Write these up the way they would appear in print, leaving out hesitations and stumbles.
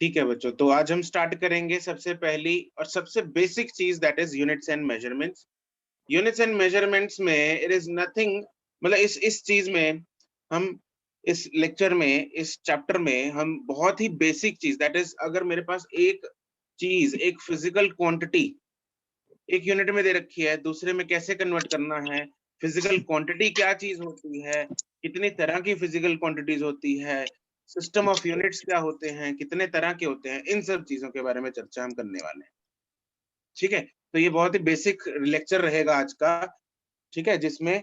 ठीक है बच्चों, तो आज हम स्टार्ट करेंगे सबसे पहली और सबसे बेसिक चीज, that is units and measurements. Units and measurements में इट इज नथिंग, मतलब इस चीज में हम इस लेक्चर में, इस चैप्टर में हम बहुत ही बेसिक चीज, दैट इज अगर मेरे पास एक चीज, एक फिजिकल क्वांटिटी एक यूनिट में दे रखी है, दूसरे में कैसे कन्वर्ट करना है, फिजिकल क्वांटिटी क्या चीज होती है, कितनी तरह की फिजिकल क्वांटिटीज होती है, सिस्टम ऑफ यूनिट्स क्या होते हैं, कितने तरह के होते हैं, इन सब चीजों के बारे में चर्चा हम करने वाले हैं। ठीक है, तो ये बहुत ही बेसिक लेक्चर रहेगा आज का। ठीक है, जिसमें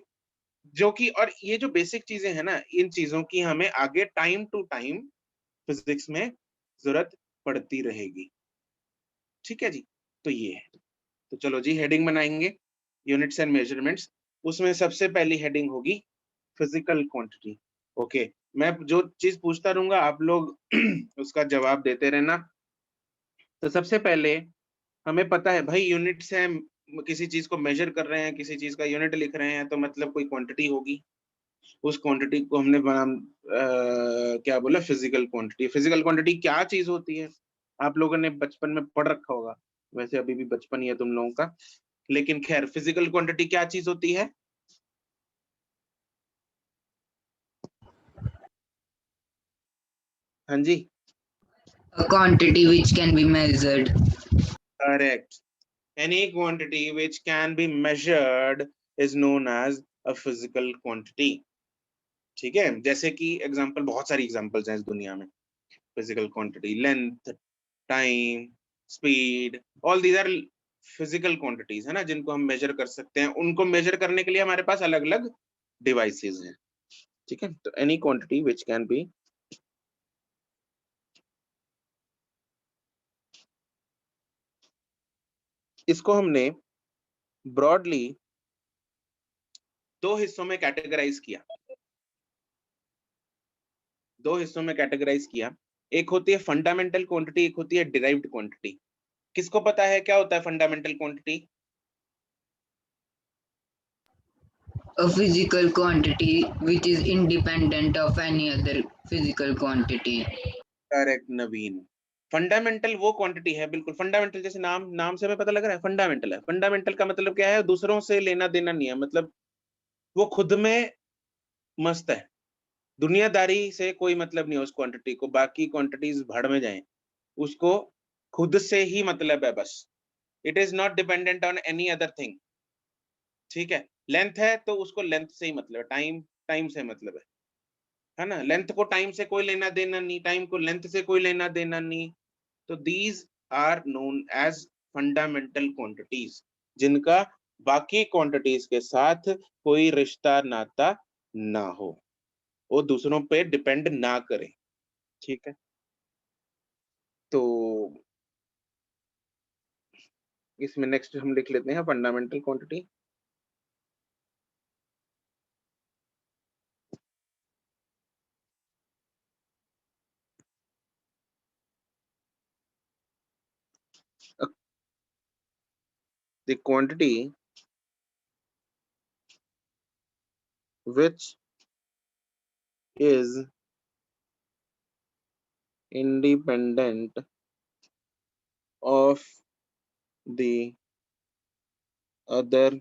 जो कि, और ये जो बेसिक चीजें हैं ना, इन चीजों की हमें आगे टाइम टू टाइम फिजिक्स में जरूरत पड़ती रहेगी। ठीक है जी, तो ये है। तो चलो जी, हेडिंग बनाएंगे यूनिट्स एंड मेजरमेंट्स। उसमें सबसे पहली हेडिंग होगी फिजिकल क्वांटिटी। ओके, मैं जो चीज पूछता रहूंगा आप लोग उसका जवाब देते रहना। तो सबसे पहले हमें पता है भाई, यूनिट्स है, किसी चीज को मेजर कर रहे हैं, किसी चीज का यूनिट लिख रहे हैं, तो मतलब कोई क्वांटिटी होगी। उस क्वांटिटी को हमने क्या बोला, फिजिकल क्वांटिटी। फिजिकल क्वांटिटी क्या चीज होती है, आप लोगों ने बचपन में पढ़ रखा होगा, वैसे अभी भी बचपन ही है तुम लोगों का, लेकिन खैर, फिजिकल क्वांटिटी क्या चीज होती है? हाँ जी, A quantity which can be measured. Correct. Any quantity which can be measured is known as a physical quantity. ठीक है, जैसे कि एग्जांपल, बहुत सारी एग्जांपल्स हैं इस दुनिया में। Physical quantity, length, time, speed, all these are physical quantities, है ना, जिनको हम मेजर कर सकते हैं। उनको मेजर करने के लिए हमारे पास अलग अलग डिवाइसेस हैं। ठीक है, तो any quantity which can B, इसको हमने ब्रॉडली दो हिस्सों में कैटेगराइज किया। दो हिस्सों में कैटेगराइज किया। एक होती है फंडामेंटल क्वांटिटी, एक होती है डिराइव्ड क्वांटिटी। किसको पता है क्या होता है fundamental quantity? A physical quantity which is independent of any other physical quantity. Correct Naveen. Fundamental वो क्वांटिटी है, बिल्कुल फंडामेंटल, जैसे नाम नाम से हमें पता लग रहा है फंडामेंटल है। फंडामेंटल का मतलब क्या है? दूसरों से लेना देना नहीं है, मतलब वो खुद में मस्त है, दुनियादारी से कोई मतलब नहीं है उस क्वांटिटी को, बाकी क्वांटिटीज भाड़ में जाएं, उसको खुद से ही मतलब है बस। It is not dependent on any other thing. ठीक है, लेंथ है तो उसको लेंथ से ही मतलब है, टाइम टाइम से मतलब है ना। लेंथ को टाइम से कोई लेना देना नहीं, टाइम को लेंथ से कोई लेना देना नहीं। तो these are known as fundamental quantities, जिनका बाकी क्वांटिटीज के साथ कोई रिश्ता नाता ना हो, वो दूसरों पे डिपेंड ना करे। ठीक है, तो इसमें नेक्स्ट हम लिख लेते हैं fundamental quantity. The quantity which is independent of the other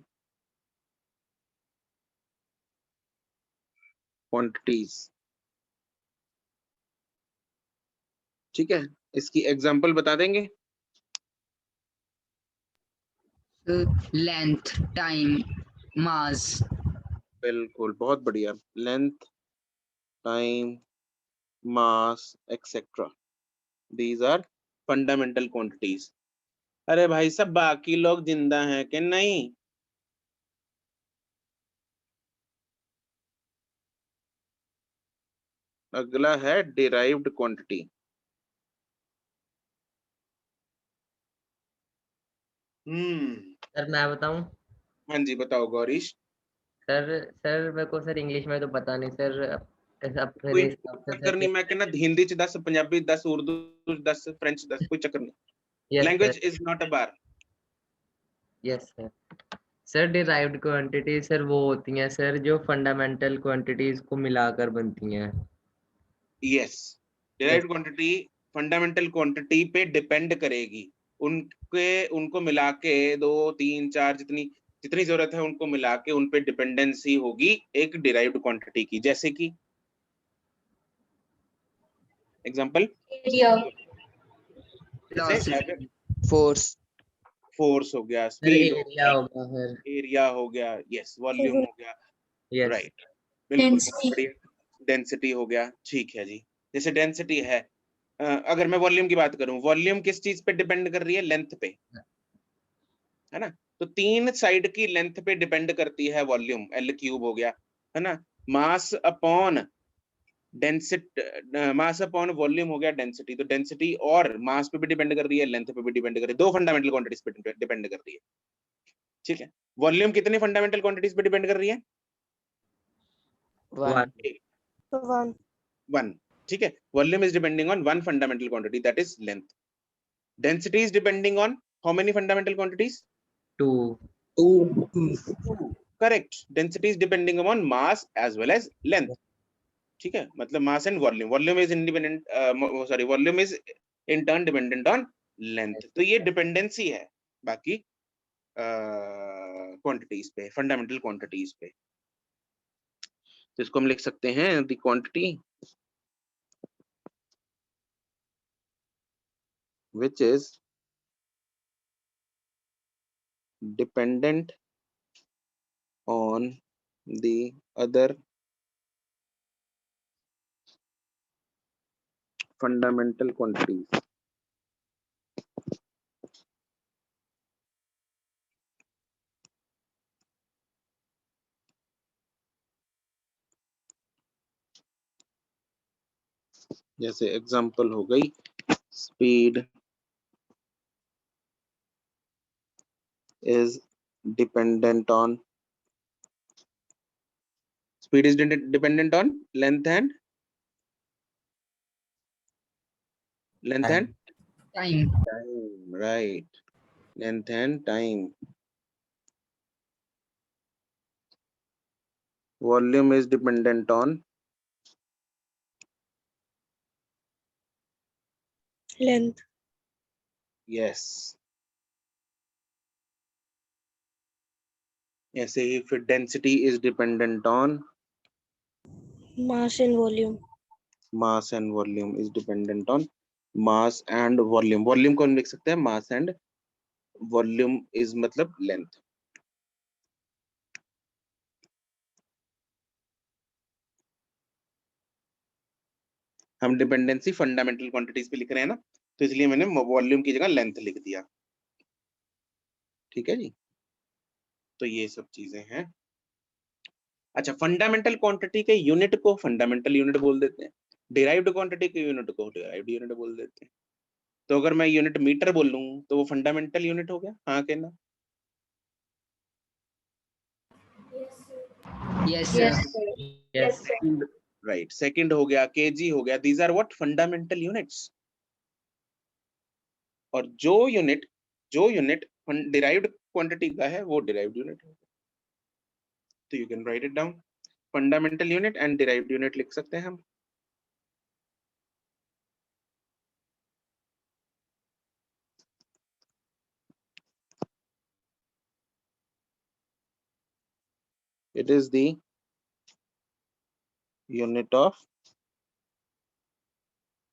quantities। ठीक है, इसकी एग्जांपल बता देंगे? So, length, time, mass. बिल्कुल, बहुत बढ़िया। Length, time, mass etcetera, these are fundamental quantities. अरे भाई सब बाकी लोग जिंदा हैं कि नहीं? अगला है डिराइव्ड क्वांटिटी। सर मैं बताऊं? हाँ जी, बताओ गौरीश। सर सर मेरे को सर इंग्लिश में तो पता नहीं सर। कोई मेरे हिसाब से चक्कर नहीं, मैं कहना हिंदी च दस, पंजाबी दस, उर्दू दस, फ्रेंच दस, कोई चक्कर नहीं। Yes sir. Language is not a bar. Yes sir. Sir derived quantity sir वो होती हैं सर जो फंडामेंटल क्वांटिटीज को मिलाकर बनती हैं। Yes, yes. Derived quantity fundamental quantity पे डिपेंड करेगी, उनको मिला के 2 3 4 जितनी जरूरत है उनको मिला के उन पे डिपेंडेंसी होगी एक डिराइव्ड क्वांटिटी की। जैसे कि एग्जांपल एरिया, फोर्स फोर्स हो गया, सर स्पीड हो एरिया गया, होगा सर। एरिया हो गया, यस, वॉल्यूम हो गया, यस राइट, बिल्कुल, बहुत Density. बढ़िया, डेंसिटी हो गया, ठीक है जी। जैसे डेंसिटी है, अगर मैं वॉल्यूम की बात करूं, वॉल्यूम किस चीज पे डिपेंड कर रही है? लेंथ पे, है ना? तो 3 साइड की लेंथ पे डिपेंड करती है वॉल्यूम, L क्यूब हो गया, है ना? Mass upon density, mass upon volume हो गया डेंसिटी। तो डेंसिटी और मास पे भी डिपेंड कर रही है, लेंथ पे भी डिपेंड कर रही है, 2 फंडामेंटल क्वांटिटीज पे डिपेंड कर रही है, ठीक है। वॉल्यूम कितने फंडामेंटल क्वांटिटीज पे डिपेंड कर रही है? 1 1, ठीक है। Volume is depending on 1 fundamental quantity, that is length. Density is depending on how many fundamental quantities? 2 correct, density is depending on mass as well as length, ठीक है। मतलब mass and volume, volume is independent, sorry, volume is in turn dependent on length. तो ये dependency है बाकी quantities पे, fundamental quantities पे। तो इसको हम लिख सकते हैं the quantity which is dependent on the other fundamental quantities। जैसे एग्जांपल हो गई speed is dependent on dependent on length and time, time, right, length and time। volume is dependent on length, yes, ऐसे ही फिर density is dependent on mass and volume, mass and volume is dependent on mass and volume। volume को हम लिख सकते हैं mass and volume is मतलब length। हम dependency fundamental quantities पे लिख रहे हैं ना, तो इसलिए मैंने वॉल्यूम की जगह लेंथ लिख दिया, ठीक है जी। तो ये सब चीजें हैं। अच्छा, फंडामेंटल क्वांटिटी के यूनिट को फंडामेंटल यूनिट बोल देते हैं, डिराइव्ड क्वांटिटी के यूनिट को डिराइव्ड यूनिट बोल देते हैं। तो अगर मैं यूनिट मीटर बोल लूं तो वो फंडामेंटल यूनिट हो गया, हाँ कहना? yes yes sir, sir, yes right, second हो गया, केजी हो गया, these are what? Fundamental units. और जो यूनिट डिराइव्ड क्वांटिटी का है वो डिराइव्ड यूनिट है। तो you can write it down, fundamental unit and derived unit लिख सकते हैं हम। It is the unit of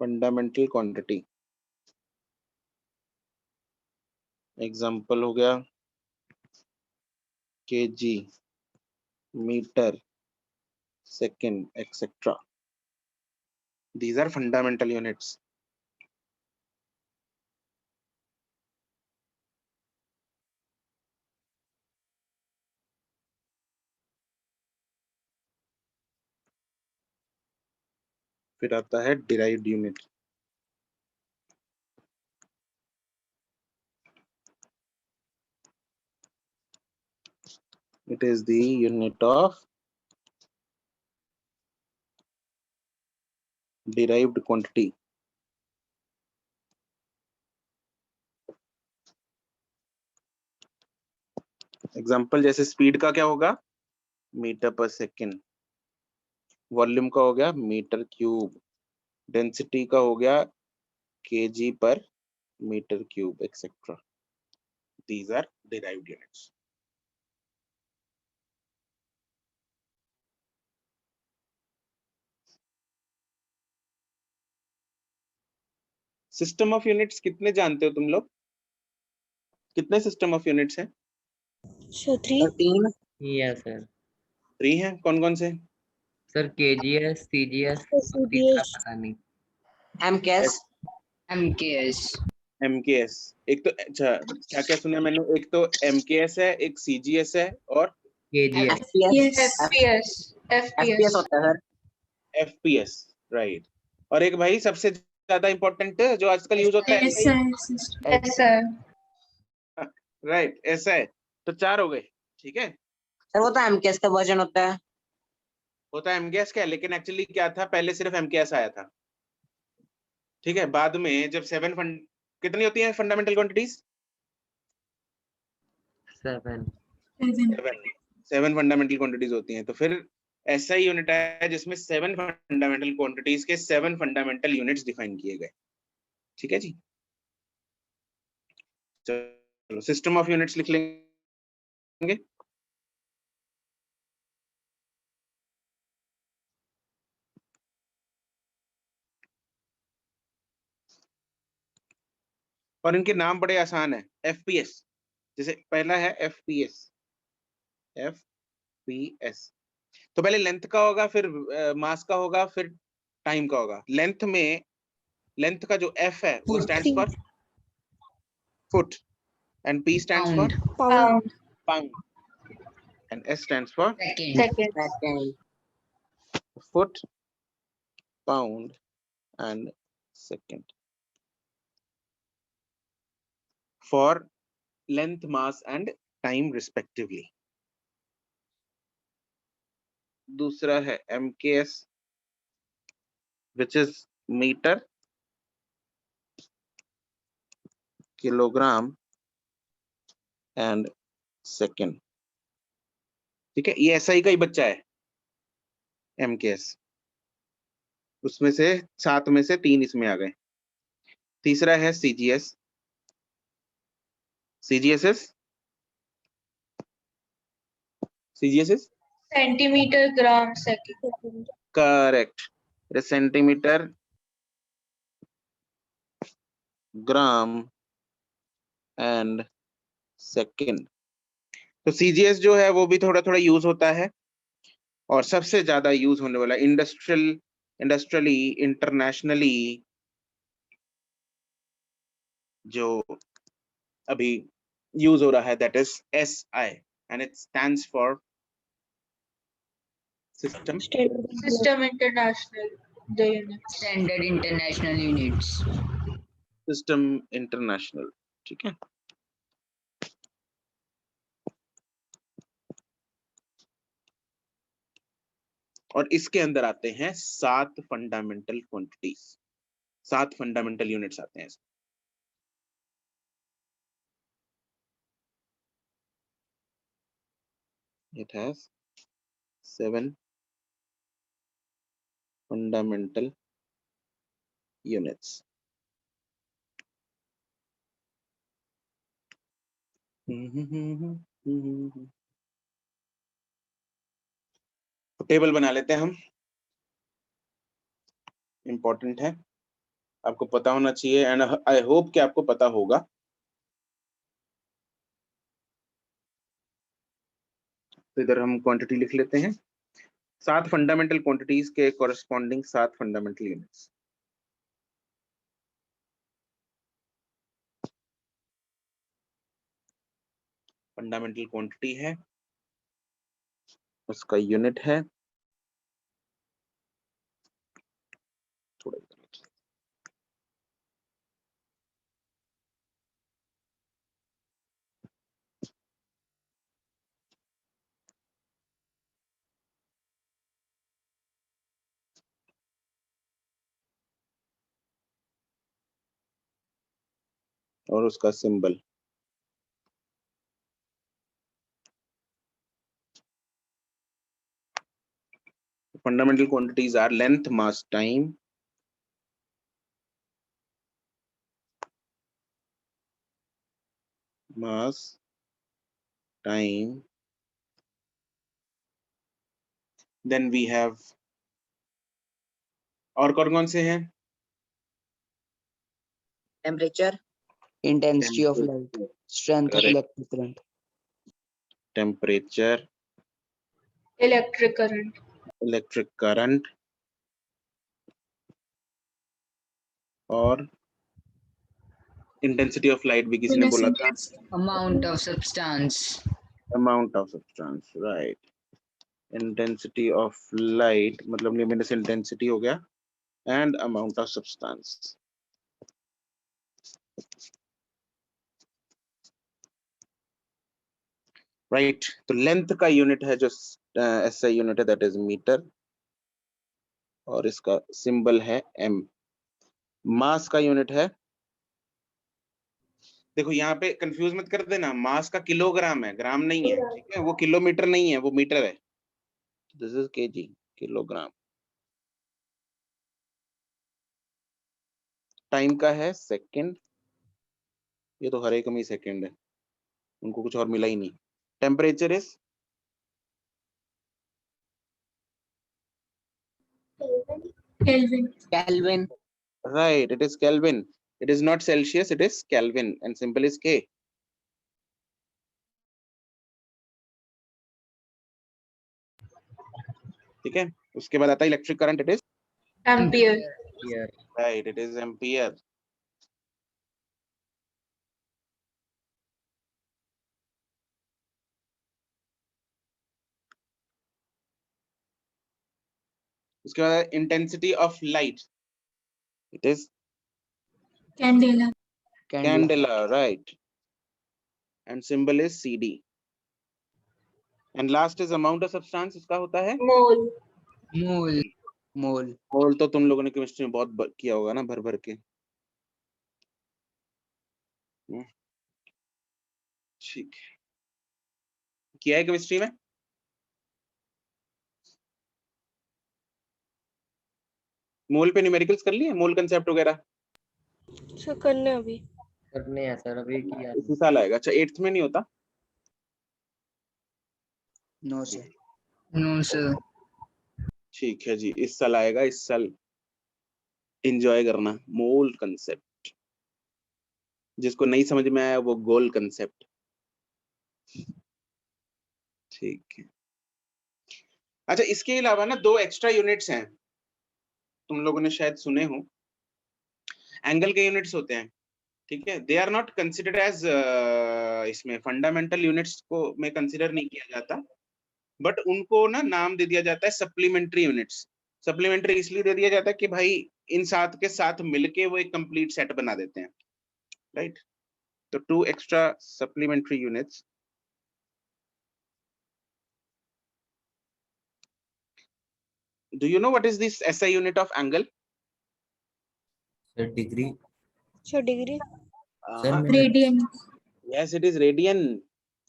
fundamental quantity। Example हो गया KG, metre, second, etcetera. These are fundamental units। फिर आता है derived unit. It is the unit of derived quantity। Example जैसे स्पीड का क्या होगा? मीटर पर सेकेंड। वॉल्यूम का हो गया मीटर क्यूब। डेंसिटी का हो गया kg per meter cube, etc. These are derived units. System of units कितने जानते हो तुम लोग? कितने सिस्टम ऑफ यूनिट्स हैं? So 3. 13. Yes sir. 3 हैं। कौन कौन से? सर केजीएस, सीजीएस और CGS. तीसरा पता नहीं। MKS. MKS. MKS। एक तो अच्छा, क्या क्या सुना मैंने? एक तो MKS है, एक CGS है और केजीएस। FPS. FPS होता है सर। FPS, right. और एक भाई सबसे ज्यादा इंपॉर्टेंट जो आजकल यूज होता है, राइट, ऐसा है। तो 4 हो गए, ठीक है। सर वो तो MKS का वर्जन होता है। होता है MKS का, लेकिन एक्चुअली क्या था, पहले सिर्फ MKS आया था, ठीक है। बाद में जब 7 कितनी होती है फंडामेंटल क्वांटिटीज? 7। 7 फंडामेंटल क्वांटिटीज होती हैं। तो फिर ऐसा ही यूनिट है जिसमें 7 फंडामेंटल क्वांटिटीज के 7 फंडामेंटल यूनिट्स डिफाइन किए गए, ठीक है जी। चलो सिस्टम ऑफ यूनिट्स लिख लेंगे। और इनके नाम बड़े आसान है। FPS, जैसे पहला है FPS। FPS तो पहले लेंथ का होगा, फिर मास का होगा, फिर टाइम का होगा। लेंथ में, लेंथ का जो F है वो stands for foot, and P stands for Pound. Pound, and S stands for Second. foot, pound and second for length, mass and time respectively. दूसरा है MKS, which is meter, kilogram and second, ठीक है। ये SI का ही बच्चा है MKS, उसमें से 7 में से 3 इसमें आ गए। तीसरा है CGS। CGS is centimetre gram second. correct, centimetre gram and second. तो CGS जो है वो भी थोड़ा थोड़ा यूज होता है, और सबसे ज्यादा यूज होने वाला इंडस्ट्रियली इंटरनेशनली जो अभी यूज हो रहा है, that is SI, and it stands for system system international the unit. Standard International Units. System international, ठीक है। और इसके अंदर आते हैं 7 फंडामेंटल क्वांटिटीज, 7 फंडामेंटल यूनिट्स आते हैं। It has 7 fundamental units. Table बना लेते हैं हम, इंपॉर्टेंट है, आपको पता होना चाहिए, एंड आई होप कि आपको पता होगा। तो इधर हम क्वांटिटी लिख लेते हैं, 7 फंडामेंटल क्वांटिटीज के corresponding 7 fundamental units. Fundamental quantity है, उसका यूनिट है, थोड़ा और उसका symbol. Fundamental quantities are length, mass, time, mass time, then we have और कौन से हैं? temperature, intensity of light, strength of Correct. electric current. Temperature, electric current, electric current, और intensity of light भी किसी ने luminous बोला था, intensity, Amount of substance. amount of substance, right? Intensity of light मतलब luminous intensity हो गया, and amount of substance. Right, तो लेंथ का यूनिट है जो SI यूनिट है, दैट इज मीटर, और इसका सिंबल है m. मास का यूनिट है, देखो यहाँ पे कंफ्यूज मत कर देना, मास का किलोग्राम है, ग्राम नहीं है, ठीक है? वो किलोमीटर नहीं है, वो मीटर है. This is kg, kilogram. Time का है सेकंड, ये तो हर एक में ही सेकंड है, उनको कुछ और मिला ही नहीं. Temperature is Kelvin, Kelvin, right, it is Kelvin. It is not Celsius, it is Kelvin, and symbol is K. ठीक है, उसके बाद आता है electric current, it is ampere, Here. Right, it is ampere. उसके बाद intensity of light, it is candela, candela, right, and symbol is CD. and last is amount of substance, इसका होता है mole, Mole. mole, मोल. तो तुम लोगों ने chemistry में बहुत किया होगा ना, भर भर के. ठीक है, किया है केमिस्ट्री में. मोल पे न्यूमेरिकल्स कर लिए, मोल कंसेप्ट वगैरह सर करने अभी करने हैं सर, अभी किया. इसी साल आएगा. अच्छा, 8th में नहीं होता? no sir. No, sir. ठीक है जी, इस साल आएगा, इस साल एंजॉय करना. मोल कंसेप्ट, जिसको नहीं समझ में आया वो गोल कंसेप्ट. ठीक है. अच्छा, इसके अलावा ना 2 एक्स्ट्रा यूनिट्स हैं, तुम लोगों ने शायद सुने हो. एंगल के यूनिट्स होते हैं, ठीक है? They are not considered as, इसमें फंडामेंटल यूनिट्स को में कंसिडर नहीं किया जाता, बट उनको ना नाम दे दिया जाता है सप्लीमेंट्री यूनिट्स. सप्लीमेंट्री इसलिए दे दिया जाता है कि भाई इन साथ के साथ मिलके वो एक कंप्लीट सेट बना देते हैं, राइट? तो 2 extra supplementary units. Do you know what is this SI unit of angle? Sir degree. Sir degree sir radian, Yes, it is radian.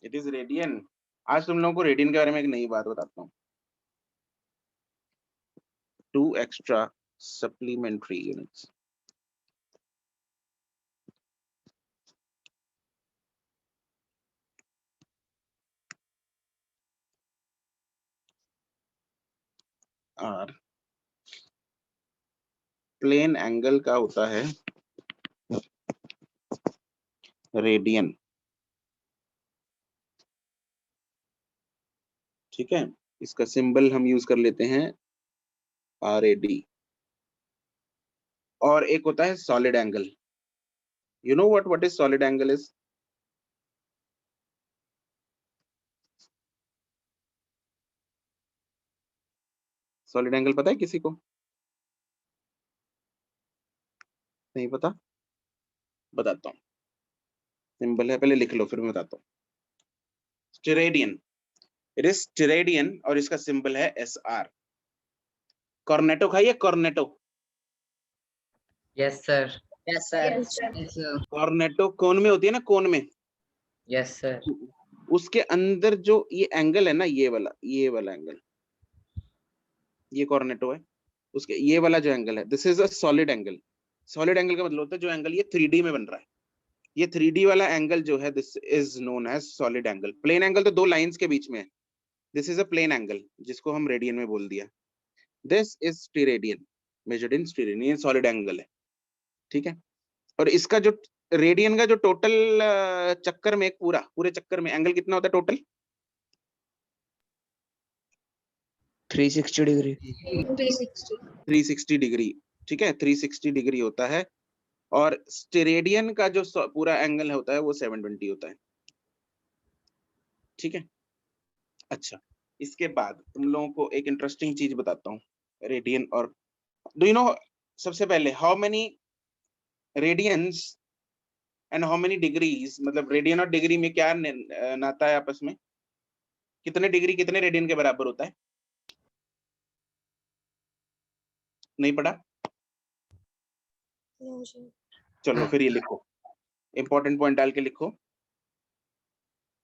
It is radian. आज तुम लोगों को रेडियन के बारे में एक नई बात बताता हूँ. 2 extra supplementary units. और प्लेन एंगल का होता है रेडियन, ठीक है? इसका सिंबल हम यूज कर लेते हैं RAD. और एक होता है solid angle. You know what is solid angle is? Solid angle पता है किसी को? नहीं पता? बताता हूँ. सिंबल है, पहले लिख लो फिर मैं बताता हूँ. स्टेरेडियन, इट इज स्टेरेडियन, और इसका सिंबल है SR. कॉर्नेटो खाइए, Cornetto. Yes sir. Yes sir. Yes, sir. Cornetto cone में होती है ना, कोन में. Yes sir. उसके अंदर जो ये एंगल है ना, ये वाला एंगल, ये कॉर्नेटो है. उसके ये वाला जो एंगल है, this is a solid angle. Solid angle का मतलब होता है जो एंगल ये 3D में बन रहा है, ये 3D वाला एंगल जो है this is known as solid angle. Plane angle तो दो लाइंस के बीच में है, this is a plane angle जिसको हम रेडियन में बोल दिया। This is steradian, measured in steradian, ये सॉलिड एंगल है, ठीक है। और इसका जो रेडियन का जो टोटल चक्कर में पूरे चक्कर में एंगल कितना होता है टोटल? 360 डिग्री। 360. 360 डिग्री, ठीक है, 360 डिग्री होता है। और स्टेरेडियन का जो पूरा एंगल होता है वो 720 होता है, ठीक है। अच्छा, इसके बाद तुम लोगों को एक इंटरेस्टिंग चीज बताता हूँ रेडियन और डू यू नो, सबसे पहले how many radians and how many degrees, मतलब रेडियन और डिग्री में क्या नाता है आपस में? कितने डिग्री कितने रेडियन के बराबर होता है? नहीं पढ़ा? No sir. चलो फिर ये लिखो, इंपॉर्टेंट पॉइंट डाल के लिखो,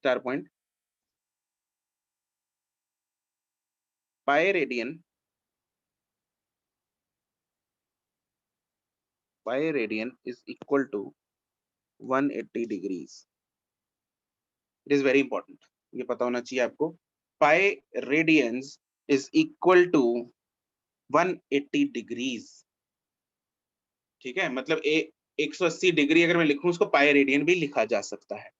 4 point. Pi radian is equal to 180 degrees. It is very important, ये पता होना चाहिए आपको। पाई radiance is equal to 180 degrees, ठीक है। मतलब 180 डिग्री अगर मैं लिखूं उसको पाई रेडियन भी लिखा जा सकता है,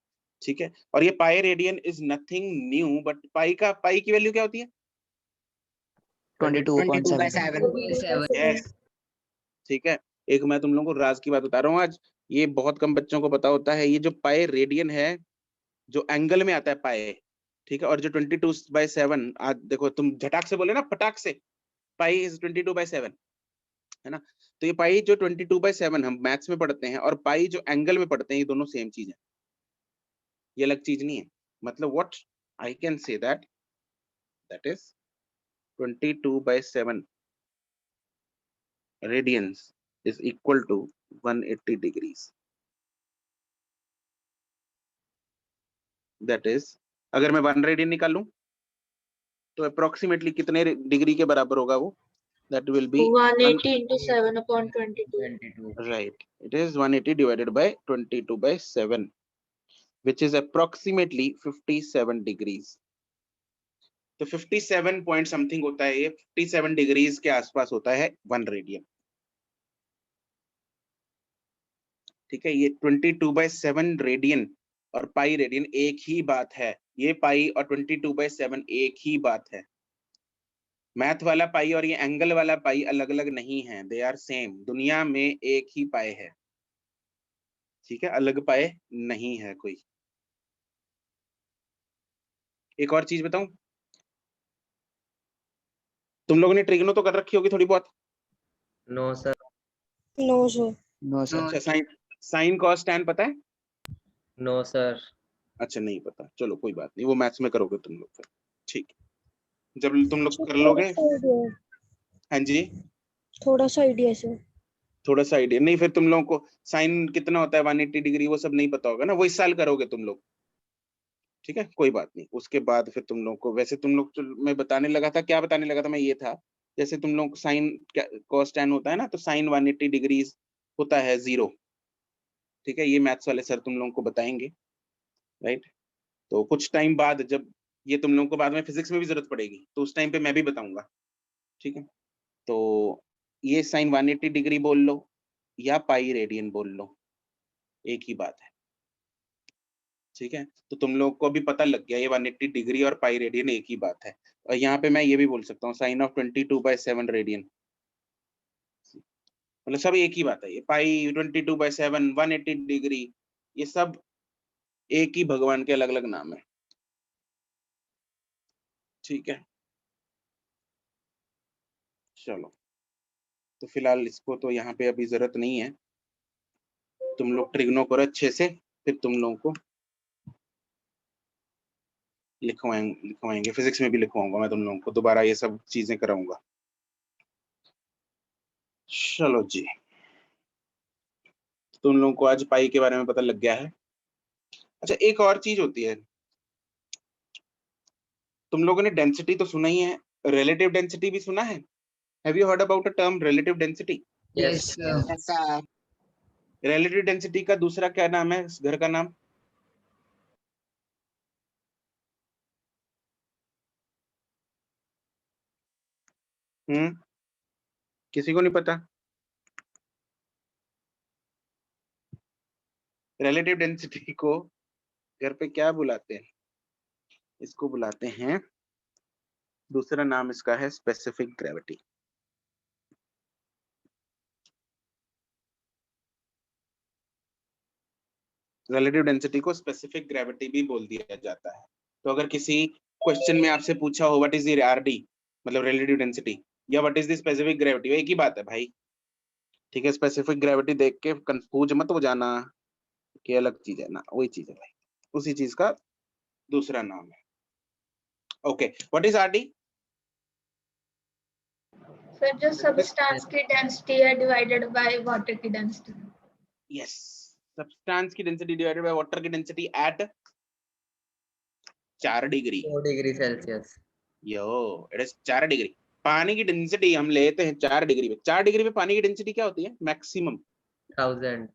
ठीक है। और ये pi radian is nothing new, but पाई की वैल्यू क्या होती है? 22.7। यस, ठीक है। एक मैं तुम लोगों को राज की बात बता रहा हूँ आज, ये बहुत कम बच्चों को पता होता है। ये जो पाई रेडियन है जो एंगल में आता है पाई, ठीक है, और जो 22/7, आज देखो तुम झटाक से बोले ना, फटाक से, पाई इज 22/7, है ना। तो ये पाई जो 22/7 हम मैथ्स में पढ़ते हैं और पाई जो एंगल में पढ़ते हैं, ये दोनों सेम चीज है, ये अलग चीज नहीं है। मतलब what I can say that is 22/7 radians is equal to 180 degrees. That is, अगर मैं 1 रेडियन निकालूं तो अप्रोक्सीमेटली कितने डिग्री के बराबर होगा वो? That will be 180 into 7/22. right. It is 180 divided by 22/7, which is approximately 57 degrees. तो 57 पॉइंट समथिंग होता है, ये 57 डिग्रीज के आसपास होता है 1 रेडियन, ठीक है। ये 22/7 रेडियन और पाई रेडियन एक ही बात है, ये पाई और 22/7 एक ही बात है। मैथ वाला पाई और ये एंगल वाला पाई अलग अलग नहीं है, दे आर सेम, दुनिया में एक ही पाई है, ठीक है, अलग पाई नहीं है कोई। एक और चीज बताऊं, तुम लोगों ने ट्रिग्नो तो कर रखी होगी थोड़ी बहुत? No sir. No sir. No sir. अच्छा, साइन कॉस टैन पता है? No sir. अच्छा नहीं पता, चलो कोई बात नहीं, वो मैथ्स में करोगे तुम लोग फिर, ठीक है। जब तुम लोग कर लोगे, हाँ जी, थोड़ा सा आइडिया सर। थोड़ा सा आइडिया नहीं, फिर तुम लोगों को साइन कितना होता है 180 डिग्री वो सब नहीं पता होगा ना, वो इस साल करोगे तुम लोग, ठीक है, कोई बात नहीं। उसके बाद फिर तुम लोग को, वैसे तुम लोग मैं बताने लगा था, क्या बताने लगा था मैं, ये था जैसे तुम लोग साइन कॉस टैन होता है ना, तो साइन 180 डिग्रीज होता है 0, ठीक है। ये मैथ्स वाले सर तुम लोगों को बताएंगे, राइट। तो कुछ टाइम बाद जब ये तुम लोगों को बाद में फिजिक्स में भी जरूरत पड़ेगी, तो उस टाइम पे मैं भी बताऊंगा, ठीक है। तो ये साइन 180 डिग्री बोल लो या पाई रेडियन बोल लो, एक ही बात है, ठीक है। तो तुम लोग को भी पता लग गया ये 180 डिग्री और पाई रेडियन एक ही बात है। और यहाँ पे मैं ये भी बोल सकता हूँ साइन ऑफ 22/7 रेडियन, मतलब सब एक ही बात है। ये पाई 22/7 180 डिग्री, ये सब एक ही भगवान के अलग अलग नाम है, ठीक है। चलो, तो फिलहाल इसको तो यहाँ पे अभी जरूरत नहीं है, तुम लोग ट्रिग्नो करो अच्छे से, फिर तुम लोगों को लिखवाएंगे, फिजिक्स में भी लिखवाऊंगा मैं तुम लोगों को, दोबारा ये सब चीजें कराऊंगा। चलो जी, तुम लोगों को आज पाई के बारे में पता लग गया है। अच्छा, एक और चीज होती है, तुम लोगों ने डेंसिटी तो सुना ही है, रिलेटिव डेंसिटी भी सुना है? Have you heard about a term relative density? Yes, sir. Yes, sir. Relative density का दूसरा क्या नाम है इस घर का नाम? किसी को नहीं पता? रिलेटिव डेंसिटी को घर पे क्या बुलाते हैं? इसको बुलाते हैं, दूसरा नाम इसका है स्पेसिफिक ग्रेविटी। रिलेटिव डेंसिटी को स्पेसिफिक ग्रेविटी भी बोल दिया जाता है। तो अगर किसी क्वेश्चन में आपसे पूछा हो व्हाट इज द आरडी मतलब रिलेटिव डेंसिटी, या what is the specific gravity, एक ही बात है भाई, ठीक है। स्पेसिफिक ग्रेविटी देख के कंफ्यूज मत हो जाना कि अलग चीज है ना, वही चीज है भाई, उसी चीज का दूसरा नाम है। Okay, what is RD? Sir जो सब्सटेंस की डेंसिटी है डिवाइडेड बाय वाटर की डेंसिटी। यस, सब्सटेंस की डेंसिटी डिवाइडेड बाय वाटर की density at 4 degree 4 degree Celsius. Yo it is 4 degree. पानी की डेंसिटी हम लेते हैं 4 डिग्री पे। 4 डिग्री पे पानी की डेंसिटी क्या होती है मैक्सिमम? 1000।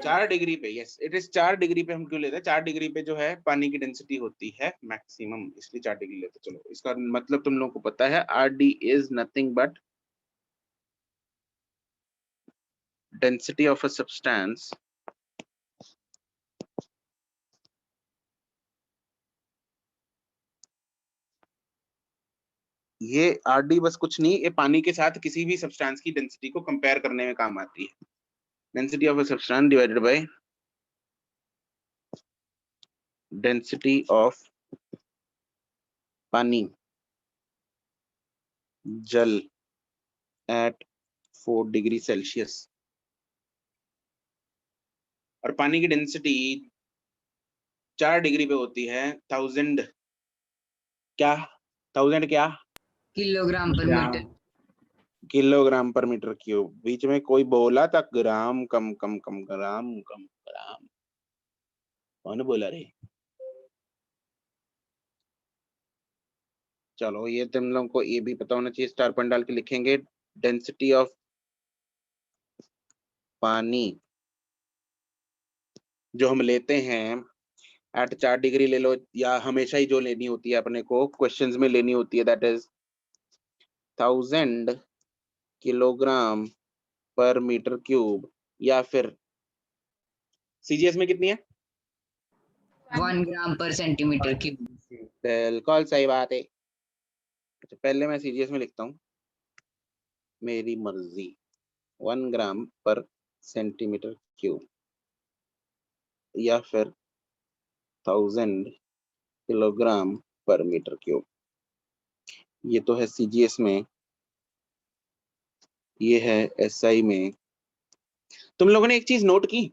4 डिग्री पे, यस इट इज 4 डिग्री पे हम क्यों लेते हैं? 4 डिग्री पे जो है पानी की डेंसिटी होती है मैक्सिमम, इसलिए 4 डिग्री लेते हैं। चलो इसका मतलब तुम लोगों को पता है, RD is nothing but density of a substance ये आरडी बस कुछ नहीं, ये पानी के साथ किसी भी सब्सटेंस की डेंसिटी को कंपेयर करने में काम आती है। Density of a substance divided by density of पानी जल एट 4 डिग्री सेल्सियस। और पानी की डेंसिटी 4 डिग्री पे होती है 1000 क्या 1000 क्या किलोग्राम पर मीटर। किलोग्राम पर मीटर क्यूब। बीच में कोई बोला था ग्राम कम कम कम ग्राम कम ग्राम, कौन बोला रे? चलो ये तुम लोगों को ये भी पता होना चाहिए, स्टार पॉइंट डाल के लिखेंगे डेंसिटी ऑफ पानी जो हम लेते हैं एट 4 डिग्री ले लो, या हमेशा ही जो लेनी होती है अपने को क्वेश्चंस में लेनी होती है, दैट इज 1000 किलोग्राम पर मीटर क्यूब, या फिर सीजीएस में कितनी है? 1 ग्राम पर सेंटीमीटर क्यूब। बिल्कुल सही बात है। अच्छा पहले मैं सीजीएस में लिखता हूँ, मेरी मर्जी, 1 ग्राम पर सेंटीमीटर क्यूब या फिर 1000 किलोग्राम पर मीटर क्यूब। ये तो है सीजीएस में, ये है एसआई में। तुम लोगों ने एक चीज नोट की,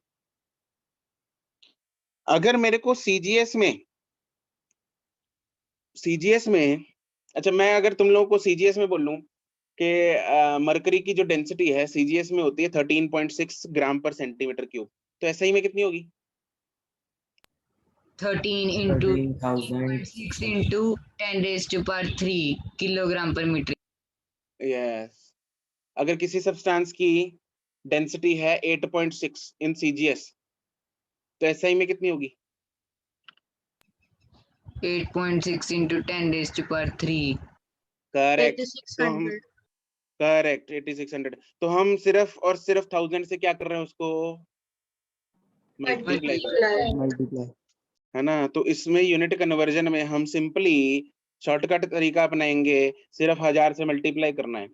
अगर मेरे को सीजीएस में अच्छा मैं अगर तुम लोगों को सीजीएस में बोलूं कि मरकरी की जो डेंसिटी है सीजीएस में होती है 13.6 ग्राम पर सेंटीमीटर क्यूब, तो एसआई में कितनी होगी? 13 into 6 into 10 raised to power 3 kilogram पर मीटर। यस, अगर किसी सब्सटेंस की डेंसिटी है 8.6 इन सीजीएस, तो एसआई में कितनी होगी? 8.6 into 10 raised to power 3। Correct, तो हम 8600। करेक्ट 8600। तो हम सिर्फ और सिर्फ 1000 से क्या कर रहे हैं, उसको मल्टीप्लाई कर रहे हैं, Multiply. है ना। तो इसमें यूनिट कन्वर्जन में हम सिंपली शॉर्टकट तरीका अपनाएंगे, सिर्फ 1000 से मल्टीप्लाई करना है।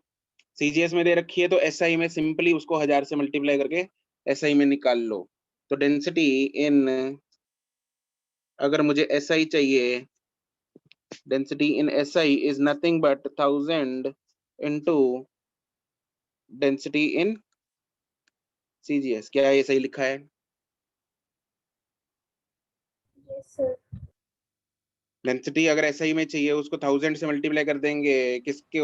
सीजीएस में दे रखी है तो एसआई में सिंपली उसको 1000 से मल्टीप्लाई करके एसआई में निकाल लो। तो डेंसिटी इन, अगर मुझे एसआई चाहिए, density in SI is nothing but 1000 into density in CGS. क्या ये सही लिखा है? Yes, sir. डेंसिटी अगर एसआई में चाहिए उसको 1000 से मल्टीप्लाई कर देंगे, किसके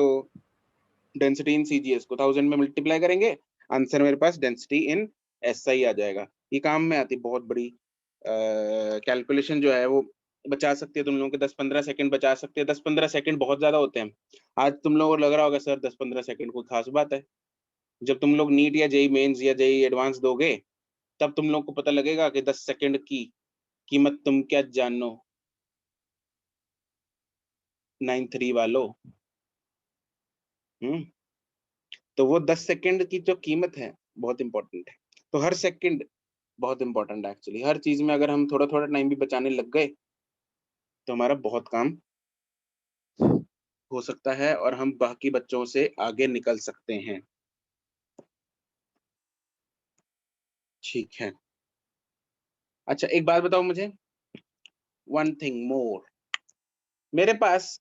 डेंसिटी इन सीजीएस को 1000 में मल्टीप्लाई करेंगे, आंसर मेरे पास डेंसिटी इन एसआई आ जाएगा। ये काम में आती, बहुत बड़ी कैलकुलेशन जो है वो बचा सकती है तुम लोगों के 10-15 सेकंड बचा सकते हैं। 10-15 सेकंड बहुत ज्यादा होते हैं। आज तुम लोगों को लग रहा होगा सर 10-15 सेकंड कोई खास बात है, जब तुम लोग नीट या जेई मेंस या जेई एडवांस दोगे तब तुम लोग को पता लगेगा कि 10 सेकंड की कीमत तुम क्या जानो 93 वालों। तो वो 10 सेकंड की जो कीमत है बहुत इंपॉर्टेंट है। तो हर सेकंड बहुत इंपॉर्टेंट है एक्चुअली। हर चीज में अगर हम थोड़ा थोड़ा टाइम भी बचाने लग गए तो हमारा बहुत काम हो सकता है और हम बाकी बच्चों से आगे निकल सकते हैं। ठीक है। अच्छा एक बात बताओ मुझे, वन थिंग मोर। मेरे पास,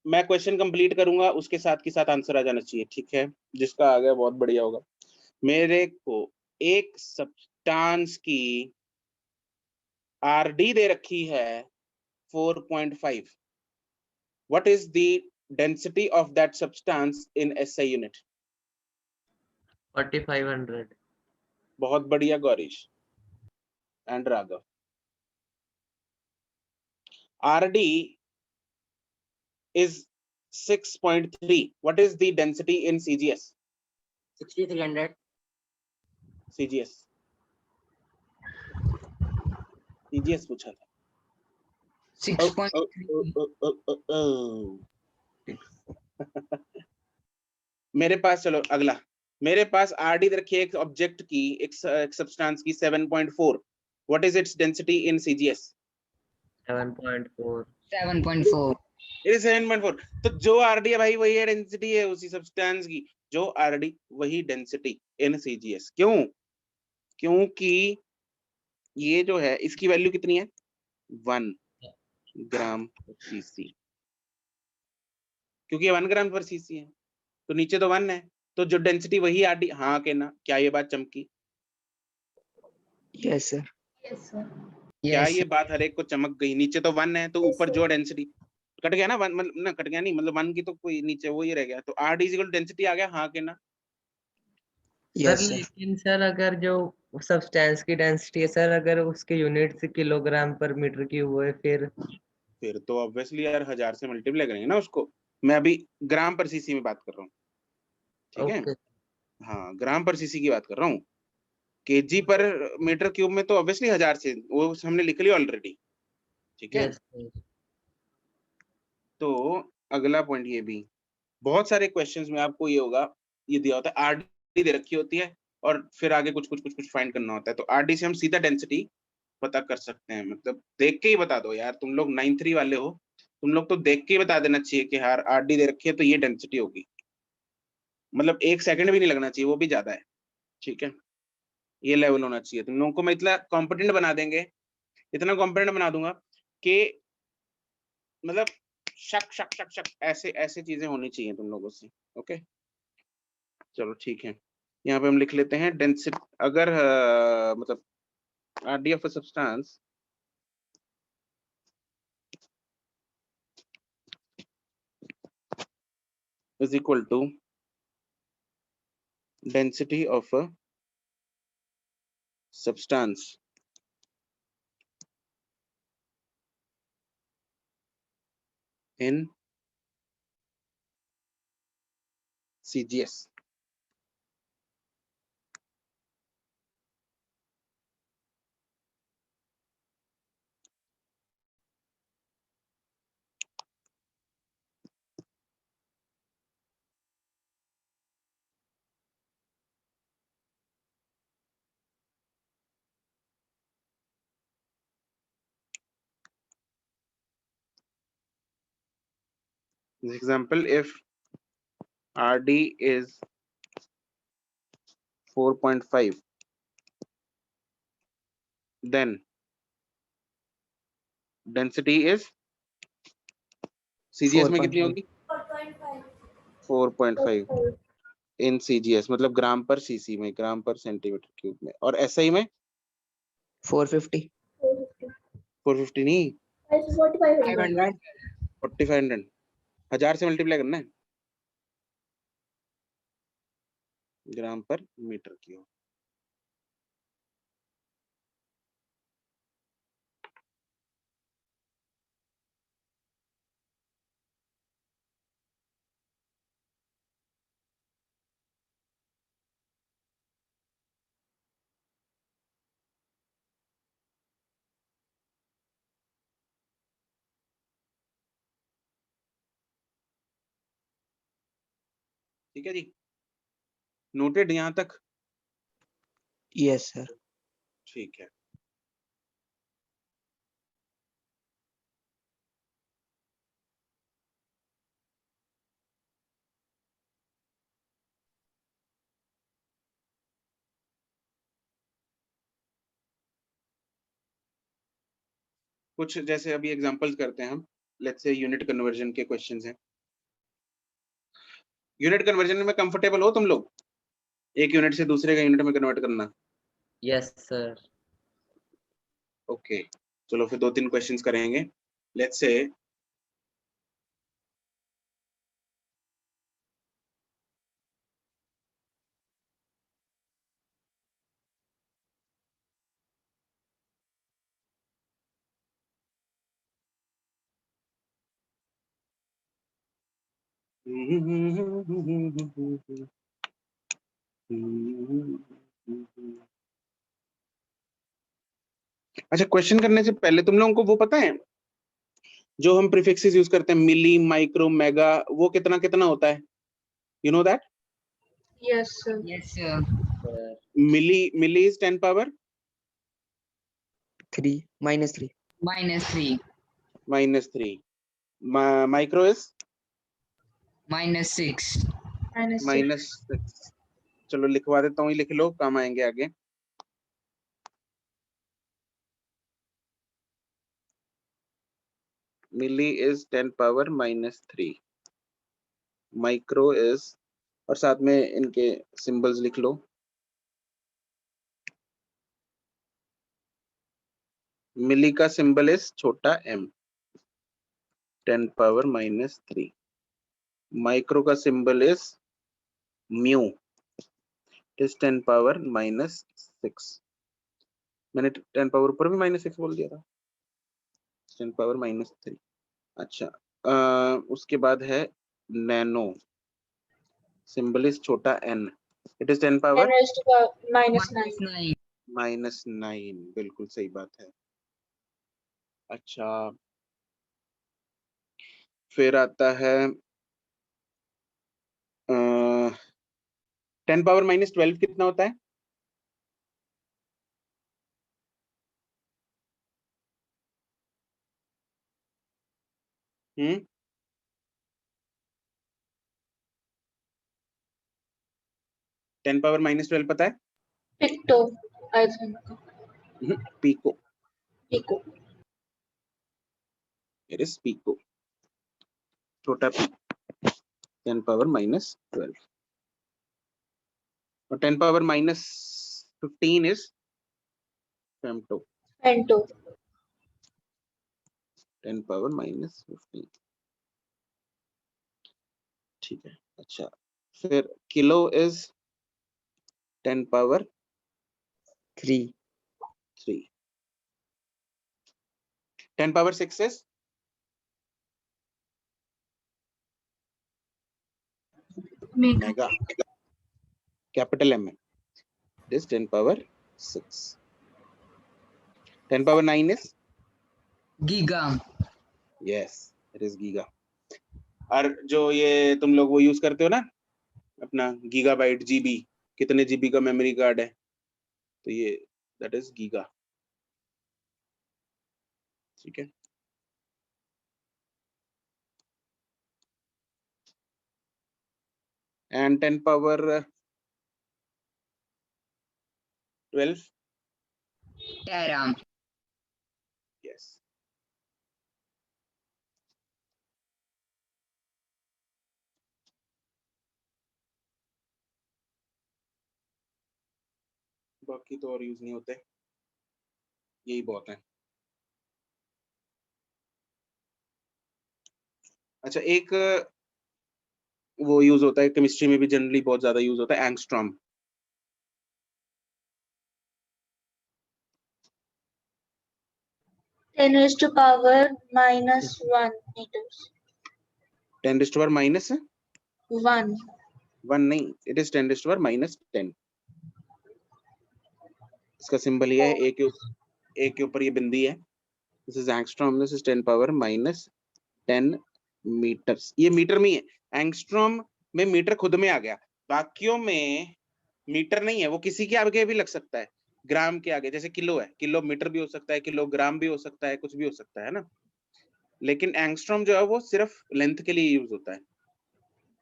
मैं क्वेश्चन कंप्लीट करूंगा उसके साथ के साथ आंसर आ जाना चाहिए, ठीक है? जिसका आ गया बहुत बढ़िया होगा। मेरे को एक सब्सटेंस की आरडी दे रखी है 4.5। What is the density of that substance in SI unit? 4500। बहुत बढ़िया Gaurish and Raghav. RD is 6.3. What is the density in CGS? 6300. CGS CGS पूछा था। 6.3. मेरे पास, चलो अगला, मेरे पास आरडी रखी है एक ऑब्जेक्ट की, एक सब्सटेंस की 7.4। What is its density in CGS? 7.4। 7.4. It is 7.4। तो जो आरडी है भाई वही है डेंसिटी है उसी सब्सटेंस की, जो आरडी वही डेंसिटी इन सीजीएस। क्यों? क्योंकि ये जो है इसकी वैल्यू कितनी है? 1 ग्राम पर सीसी। क्योंकि ये 1 ग्राम पर सीसी है तो नीचे तो 1 है, तो जो डेंसिटी वही आरडी। हाँ के ना? क्या ये बात चमकी? Yes, sir. Yes, sir. क्या Yes. ये बात हर एक को चमक गई? नीचे तो 1 है तो ऊपर जो डेंसिटी कट गया ना, 1 मतलब ना, कट गया नहीं, मतलब 1 की तो कोई नीचे वो ही रह गया, तो आर डी इक्वल डेंसिटी आ गया। हाँ के ना? Sir Yes, sir. लेकिन सर अगर जो सब्सटेंस की डेंसिटी है सर, अगर उसके यूनिट्स किलोग्राम पर मीटर क्यूब हुए फिर तो ऑब्वियसली यार 1000 से मल्टीप्लाई करेंगे ना उसको। मैं अभी ग्राम पर सीसी में बात कर रहा हूँ, ठीक है? ओके। हाँ ग्राम पर सीसी की बात कर रहा हूँ। केजी पर मीटर क्यूब में तो ऑब्वियसली 1000 से, वो हमने लिख लिया ऑलरेडी, ठीक है? Yes sir. तो अगला पॉइंट ये भी, बहुत सारे क्वेश्चंस में आपको ये होगा, ये दिया होता है आरडी दे रखी होती है और फिर आगे कुछ कुछ कुछ कुछ फाइंड करना होता है। तो आरडी से हम सीधा डेंसिटी पता कर सकते हैं, मतलब देख के ही बता दो यार। तुम लोग 93 वाले हो, तुम लोग तो देख के ही बता देना चाहिए कि यार आरडी दे रखी है तो ये डेंसिटी होगी। मतलब 1 सेकंड भी नहीं लगना चाहिए, वो भी ज्यादा है, ठीक है? ये लेवल होना चाहिए। तुम लोगों को मैं इतना कॉम्पिटेंट बना देंगे, इतना कॉम्पिटेंट बना दूंगा कि मतलब शक शक शक शक ऐसे ऐसे चीजें होनी चाहिए तुम लोगों से। ओके चलो ठीक है। यहाँ पे हम लिख लेते हैं डेंसिटी। अगर मतलब RD of a substance is equal to density of a substance in CGS. Example, if RD is 4.5, then density is CGS में कितनी 4.5. होगी? 4.5 इन CGS, मतलब ग्राम पर सीसी में, ग्राम पर सेंटीमीटर क्यूब में। और SI में 450. 450 नहीं, 500. 4500। 1000 से मल्टीप्लाई करना है, ग्राम पर मीटर क्यूब। ठीक है जी, नोटेड यहाँ तक? Yes, sir. ठीक है। कुछ जैसे अभी एग्जांपल्स करते हैं हम, लेट्स से यूनिट कन्वर्जन के क्वेश्चंस हैं। यूनिट कन्वर्जन में कंफर्टेबल हो तुम लोग? एक यूनिट से दूसरे का यूनिट में कन्वर्ट करना? Yes sir. ओके, चलो फिर 2-3 क्वेश्चंस करेंगे। लेट्स से अच्छा, क्वेश्चन करने से पहले तुम लोगों को वो पता है जो हम प्रीफिक्सेस यूज करते हैं, मिली, माइक्रो, मेगा, वो कितना कितना होता है? You know that? Yes, sir. Yes, sir. Milli is 10 power 3 minus 3. -3. -3, micro is -6. -6। चलो लिखवा देता हूँ, लिख लो, काम आएंगे आगे। मिली इज 10 पावर -3, माइक्रो इज, और साथ में इनके सिंबल्स लिख लो। मिली का सिंबल इज छोटा m, 10 पावर -3। माइक्रो का symbol is mu, is 10 power -6। मैंने 10 पावर ऊपर भी -6 बोल दिया था, 10 पावर -3। अच्छा, उसके बाद है नैनो, सिंबल इज छोटा n, it is 10 power 10 raised to power -9. -9. -9, बिल्कुल सही बात है। अच्छा, फिर आता है 10 पावर -12 कितना होता है? हम्म, 10 पावर -12 पता है? Picto, I think. Pico, Pico. It is pico, छोटा p, 10 पावर -12। और 10 power -15 is femto, Femto. 10 power -15। ठीक है। अच्छा, फिर kilo is 10 power 3. 3। 10 power 6 is Mega. Mega, capital M है, it is 10 power 6। 10 power 9 is Giga. Yes, it is giga. और जो ये तुम लोग वो यूज करते हो ना, अपना गीगाबाइट, जीबी, कितने जीबी का मेमोरी कार्ड है, तो ये दैट इज गीगा। ठीक है। And 10 power 12, Tera. यस। बाकी तो और यूज नहीं होते, यही बहुत है। अच्छा, एक वो यूज होता है केमिस्ट्री में भी, जनरली बहुत ज्यादा यूज होता है, angstrom. 10 raised to power -1 meters. 10 raised to power -1 1. नहीं, it is 10 raised to power -10। इसका सिंबल ये है, ए के ऊपर ये बिंदी है, this is angstrom, this is 10 power -10 metres. ये मीटर में ही है, एंगस्ट्रॉम में मीटर खुद में आ गया, बाकियों में मीटर नहीं है, वो किसी के आगे भी लग सकता है, ग्राम के आगे, जैसे किलो है, किलोमीटर भी हो सकता है, किलोग्राम भी हो सकता है, कुछ भी हो सकता है ना, लेकिन एंगस्ट्रॉम जो है वो सिर्फ लेंथ के लिए यूज होता है।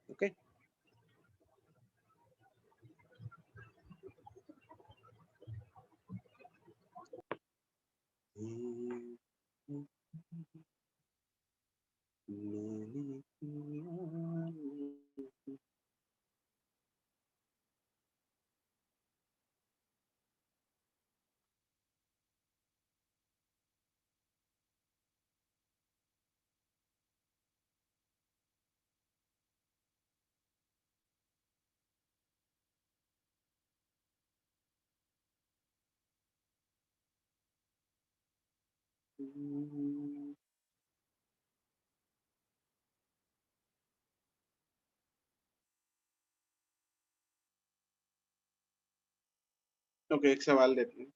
ओके ओके, एक सवाल देते हैं।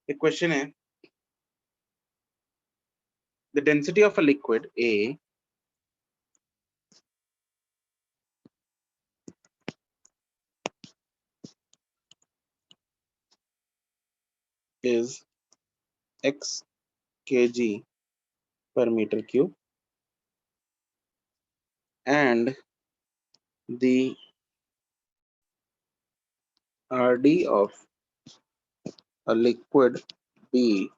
एक क्वेश्चन है, the density of a liquid A is x kg per meter cube and the RD of a liquid B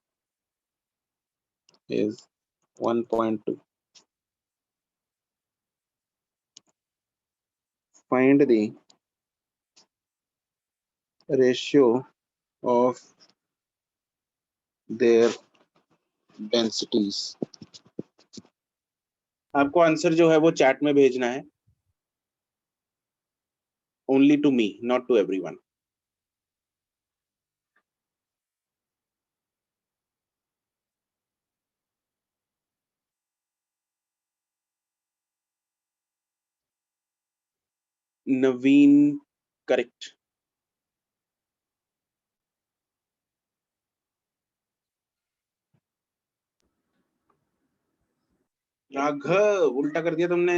is 1.2. Find the ratio of their densities. आपको आंसर जो है वो चैट में भेजना है, only to me, not to everyone. Naveen correct. Raghav उल्टा कर दिया तुमने।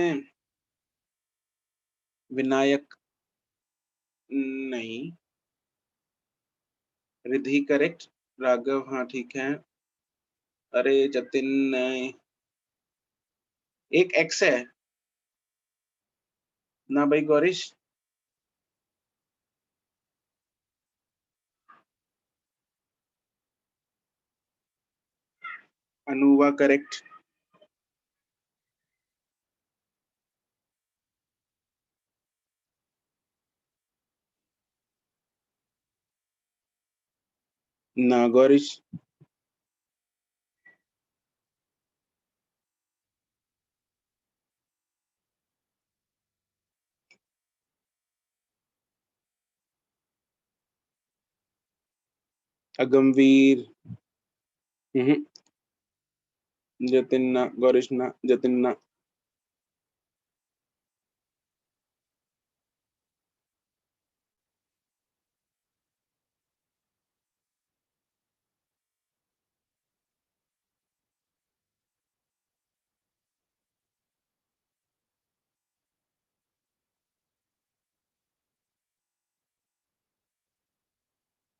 विनायक नहीं, रिद्धि करेक्ट, राघव हाँ ठीक है। अरे जतिन नहीं, एक एक्स है ना भाई गौरीश। अनुवा करेक्ट। ना गौरीश। अगमवीर जतिन ना, गौरीश ना, जतिन ना।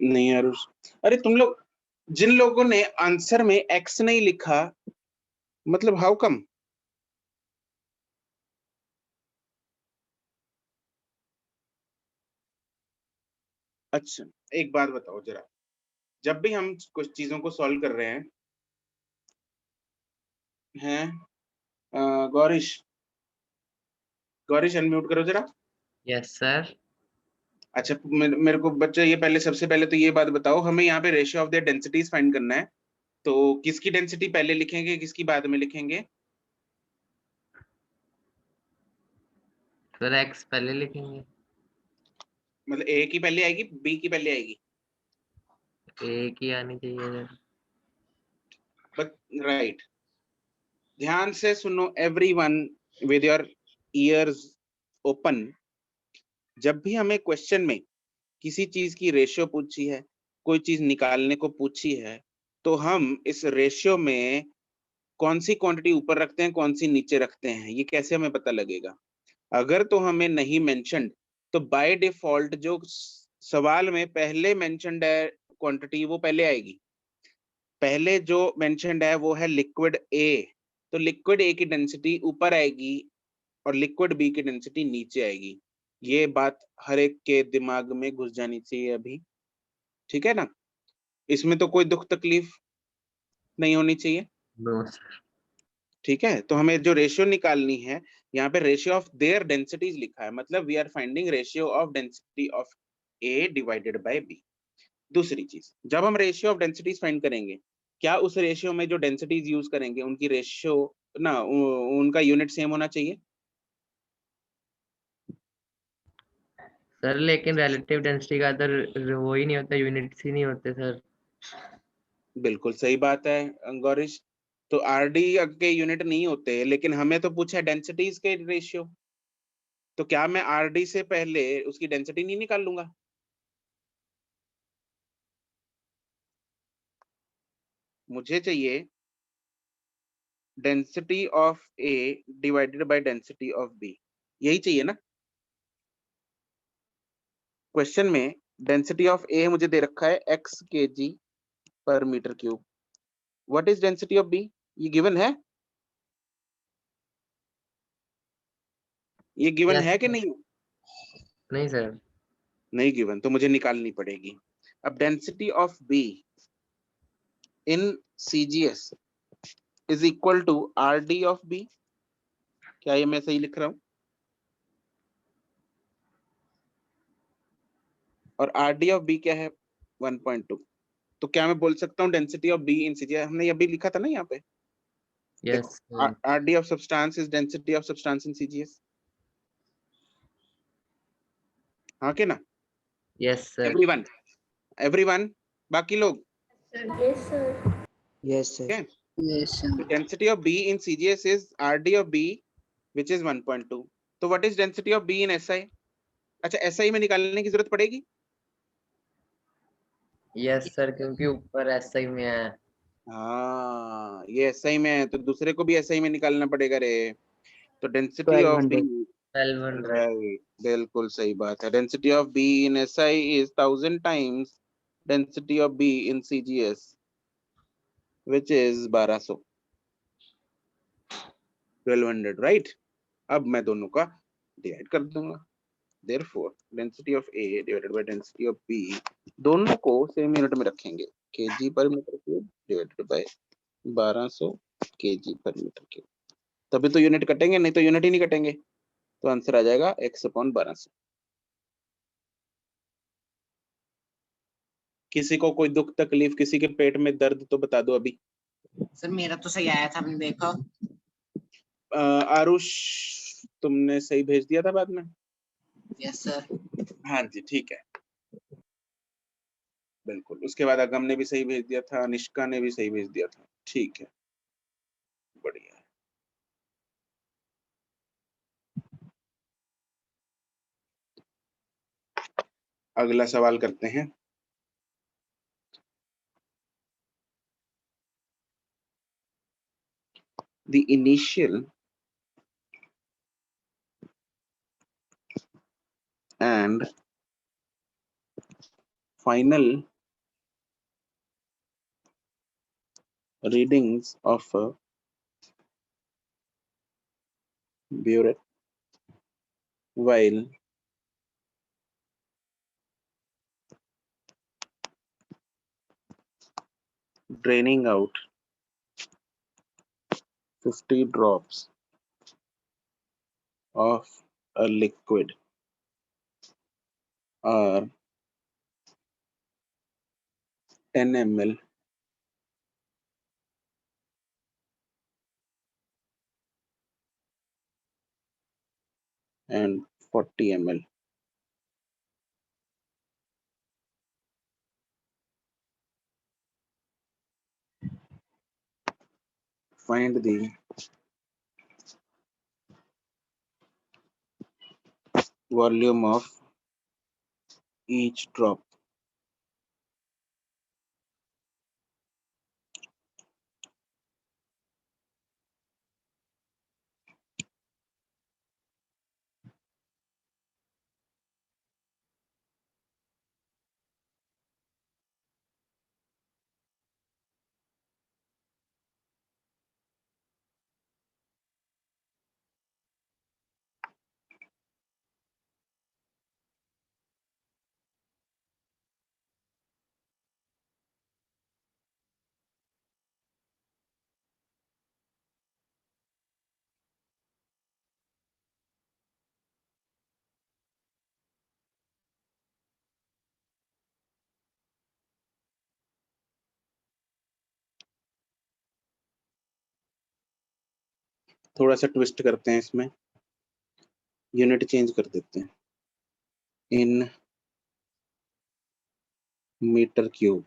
नहीं आरुष, अरे तुम लोग जिन लोगों ने आंसर में एक्स नहीं लिखा, मतलब हाउ कम? अच्छा एक बात बताओ जरा, जब भी हम कुछ चीजों को सॉल्व कर रहे हैं गौरीश, गौरीश अनम्यूट करो जरा। Yes sir. अच्छा मेरे को बच्चा ये पहले, सबसे पहले तो ये बात बताओ, हमें यहाँ पे ratio of the densities find करना है, तो किसकी डेंसिटी पहले लिखेंगे, किसकी बाद में लिखेंगे? सर एक्स पहले लिखेंगे। मतलब ए की पहले आएगी, बी की पहले आएगी? ए की आनी चाहिए सर। बट राइट, ध्यान से सुनो everyone with your ears open. जब भी हमें क्वेश्चन में किसी चीज की रेशियो पूछी है, कोई चीज निकालने को पूछी है, तो हम इस रेशियो में कौन सी क्वांटिटी ऊपर रखते हैं, कौन सी नीचे रखते हैं, ये कैसे हमें पता लगेगा? अगर तो हमें नहीं मेंशन्ड, तो बाय डिफॉल्ट जो सवाल में पहले मेंशन्ड है क्वांटिटी वो पहले आएगी। पहले जो मेंशन्ड है वो है लिक्विड ए, तो लिक्विड ए की डेंसिटी ऊपर आएगी और लिक्विड बी की डेंसिटी नीचे आएगी। ये बात हर एक के दिमाग में घुस जानी चाहिए अभी, ठीक है ना? इसमें तो कोई दुख तकलीफ नहीं होनी चाहिए, नो सर। ठीक है? तो हमें जो रेशियो निकालनी है, यहाँ पे रेशियो ऑफ देयर डेंसिटीज लिखा है, मतलब we are finding ratio of density of A divided by B. दूसरी चीज, जब हम रेशियो ऑफ डेंसिटीज फाइंड करेंगे, क्या उस रेशियो में जो डेंसिटीज यूज करेंगे उनकी रेशियो ना उनका यूनिट सेम होना चाहिए? सर लेकिन रिलेटिव डेंसिटी का अदर वो ही नहीं होता, यूनिट्स ही नहीं होते सर। बिल्कुल सही बात है गौरीश, तो आरडी के यूनिट नहीं होते, लेकिन हमें तो पूछा डेंसिटीज के रेशियो, तो क्या मैं आरडी से पहले उसकी डेंसिटी नहीं निकाल लूंगा? मुझे चाहिए density of A divided by density of B, यही चाहिए ना? क्वेश्चन में डेंसिटी ऑफ ए मुझे दे रखा है x kg पर metre cube. What is density of B? ये गिवन है? ये गिवन यस है कि सर। नहीं? नहीं सर। नहीं गिवन, तो मुझे निकालनी पड़ेगी। अब density of B in CGS is equal to RD of B. क्या ये मैं सही लिख रहा हूं? और RD ऑफ बी क्या है? 1.2। तो क्या मैं बोल सकता हूँ density of B in CGS? हमने अभी लिखा था ना यहाँ पे, यस देखो sir. RD of substance is density of substance in CGS, हाँ के ना? Yes sir. एवरीवन, एवरीवन, बाकी लोग, Sir, yes, sir. Yes, sir. okay? Yes, sir. The density of B in CGS is RD of B, which is 1.2. तो what is density of B in SI? अच्छा, SI में निकालने की जरूरत पड़ेगी? Yes sir, क्योंकि ऊपर ऐसा ही में है। हाँ, ये SI में है, तो दूसरे को भी SI में निकालना पड़ेगा रे। तो डेंसिटी ऑफ B, 1200. 1200। राइट, बिल्कुल सही बात है। Density of B in SI is 1000 times density of B in CGS, which is 1200, 1200, right? अब मैं दोनों का डिवाइड कर दूंगा। Therefore, density of A divided by density of B, दोनों को सेम यूनिट में रखेंगे, kg पर metre cube divided by 1200 kg पर मीटर क्यूब। तभी तो यूनिट कटेंगे, नहीं तो यूनिट ही नहीं कटेंगे। तो आंसर आ जाएगा x/1200। किसी को कोई दुख तकलीफ, किसी के पेट में दर्द तो बता दो अभी। सर मेरा तो सही आया था, आपने देखा? आरुष, तुमने सही भेज दिया था बाद में? Yes sir. हाँ जी, ठीक है, बिल्कुल। उसके बाद अगम ने भी सही भेज दिया था, निष्का ने भी सही भेज दिया था, ठीक है, बढ़िया। अगला सवाल करते हैं। The initial and final readings of a burette while draining out 50 drops of a liquid or 10 ml and 40 ml. Find the volume of each drop. थोड़ा सा ट्विस्ट करते हैं इसमें, यूनिट चेंज कर देते हैं, इन मीटर क्यूब।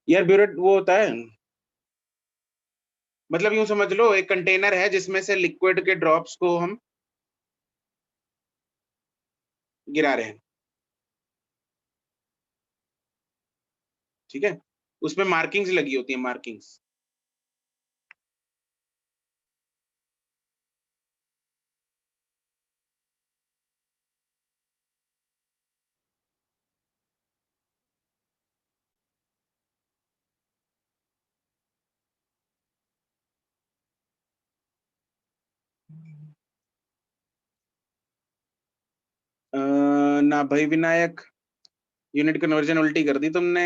यार burette वो होता है, मतलब यूं समझ लो एक कंटेनर है जिसमें से लिक्विड के ड्रॉप्स को हम गिरा रहे हैं, ठीक है, उसमें मार्किंग्स लगी होती है, मार्किंग्स। ना भाई विनायक, यूनिट कन्वर्जन उल्टी कर दी तुमने।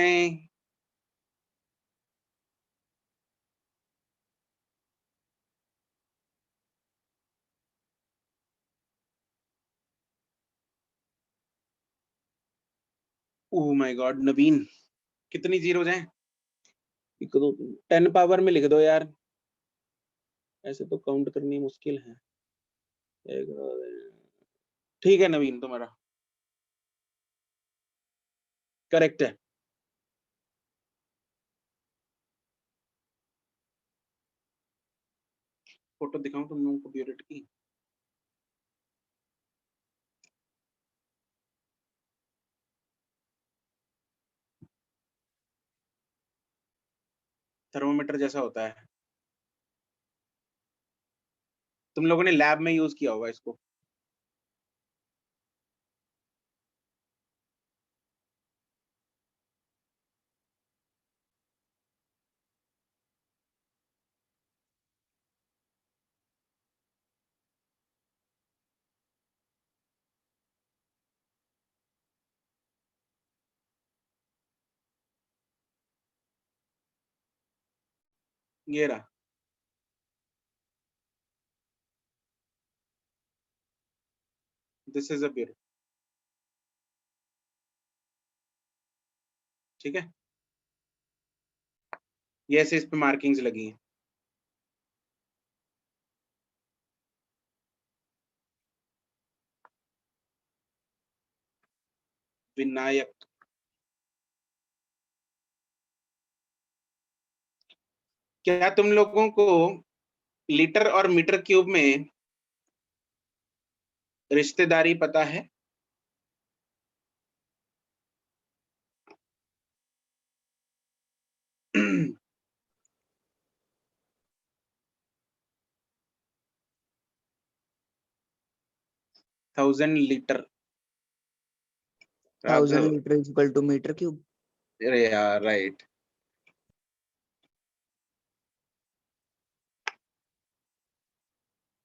ओह माय गॉड नवीन, कितनी जीरो जाए? 10 पावर में लिख दो यार, ऐसे तो काउंट करनी मुश्किल है। ठीक है नवीन, तुम्हारा करेक्ट है। फोटो दिखाऊं तुम लोगों को ब्यूरेट की? थर्मोमीटर जैसा होता है, तुम लोगों ने लैब में यूज किया होगा इसको। ये रहा, दिस इज अ ब्यूरेट, ठीक है, ये ऐसे इस पे मार्किंग्स लगी हैं। विनायक, क्या तुम लोगों को लीटर और मीटर क्यूब में रिश्तेदारी पता है? Thousand litre, 1000 liter is equal to meter cube. अरे यार राइट।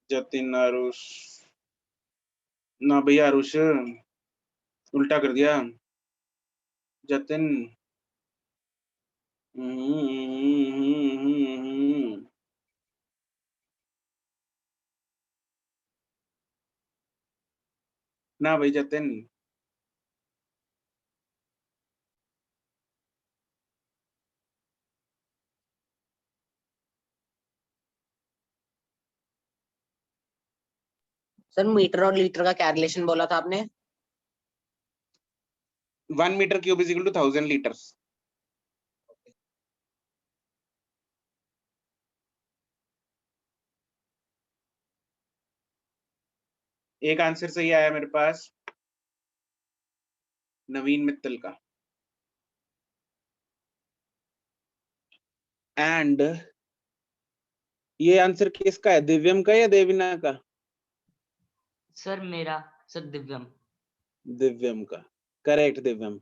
जतिन, आरुष, ना भैया आरुष उल्टा कर दिया, जतिन। ना भाई जतिन, सर मीटर और लीटर का क्या रिलेशन बोला था आपने? 1 metre cube is equal to 1000 litres. एक आंसर सही आया मेरे पास, नवीन मित्तल का। एंड ये आंसर किसका है, दिव्यम का या देविना का? सर मेरा, सर दिव्यम। दिव्यम का, करेक्ट दिव्यम।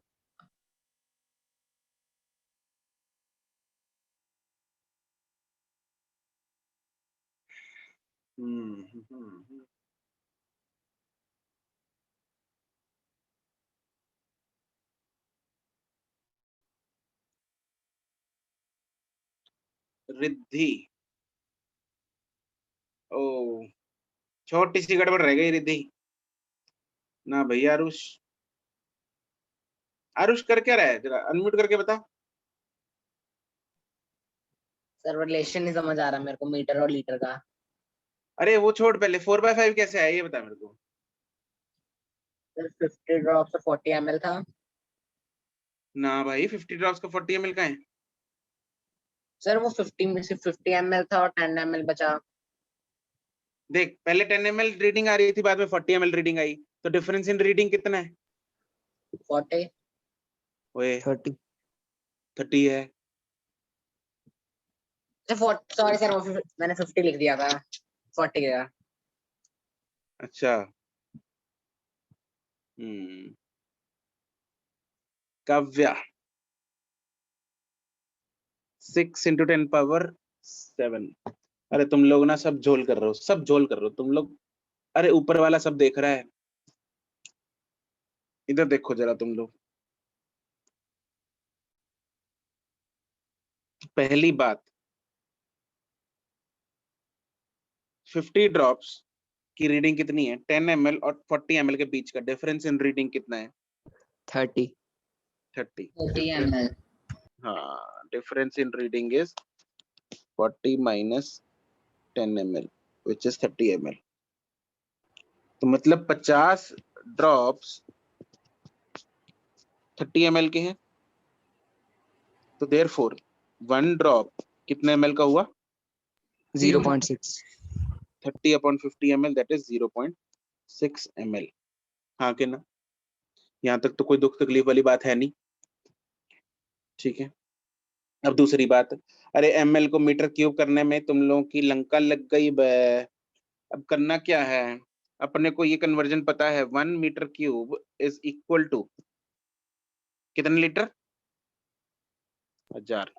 रिद्धि, ओ छोटी सी गड़बड़ रह गई रिद्धि ना भैया। आरुष, आरुष कर क्या रहा है, जरा अनम्यूट करके बता। सर रिलेशन नहीं समझ आ रहा मेरे को मीटर और लीटर का। अरे वो छोड़, पहले 4/5 कैसे आया ये बता मेरे को। सर 50 ड्रॉप से 40 ml था। ना भाई 50 ड्रॉप्स का 40 ml का है। सर वो 50 में से 50 ml था और 10 ml बचा। देख पहले 10 ml रीडिंग आ रही थी, बाद में 40 ml रीडिंग आई, तो डिफरेंस इन रीडिंग कितना है? 40। ओए 30. 30 है। सॉरी सर वो मैंने 50 लिख दिया था, 40 का। अच्छा काव्या 6 × 10⁻7। अरे तुम लोग ना सब झोल कर रहे हो, सब झोल कर रहे हो तुम लोग। अरे ऊपर वाला सब देख रहा है, इधर देखो जरा तुम लोग। पहली बात, 50 ड्रॉप्स की रीडिंग कितनी है? 10 ml और 40 ml के बीच का डिफरेंस इन रीडिंग कितना है? 30. 30 40 ml. हाँ, difference in reading is 40 minus 10 ml which is 30 ml। तो मतलब 50 ड्रॉप्स 30 ml के हैं, तो देयरफॉर 1 ड्रॉप कितने ml का हुआ? 0.6. 30/50 ml that is 0.6 ml। हाँ कि ना? यहाँ तक तो कोई दुख तकलीफ वाली बात है नहीं, ठीक है। अब दूसरी बात, अरे ml को मीटर क्यूब करने में तुम लोगों की लंका लग गई बे। अब करना क्या है, अपने को ये कन्वर्जन पता है, 1 metre cube is equal to कितने litre? 1000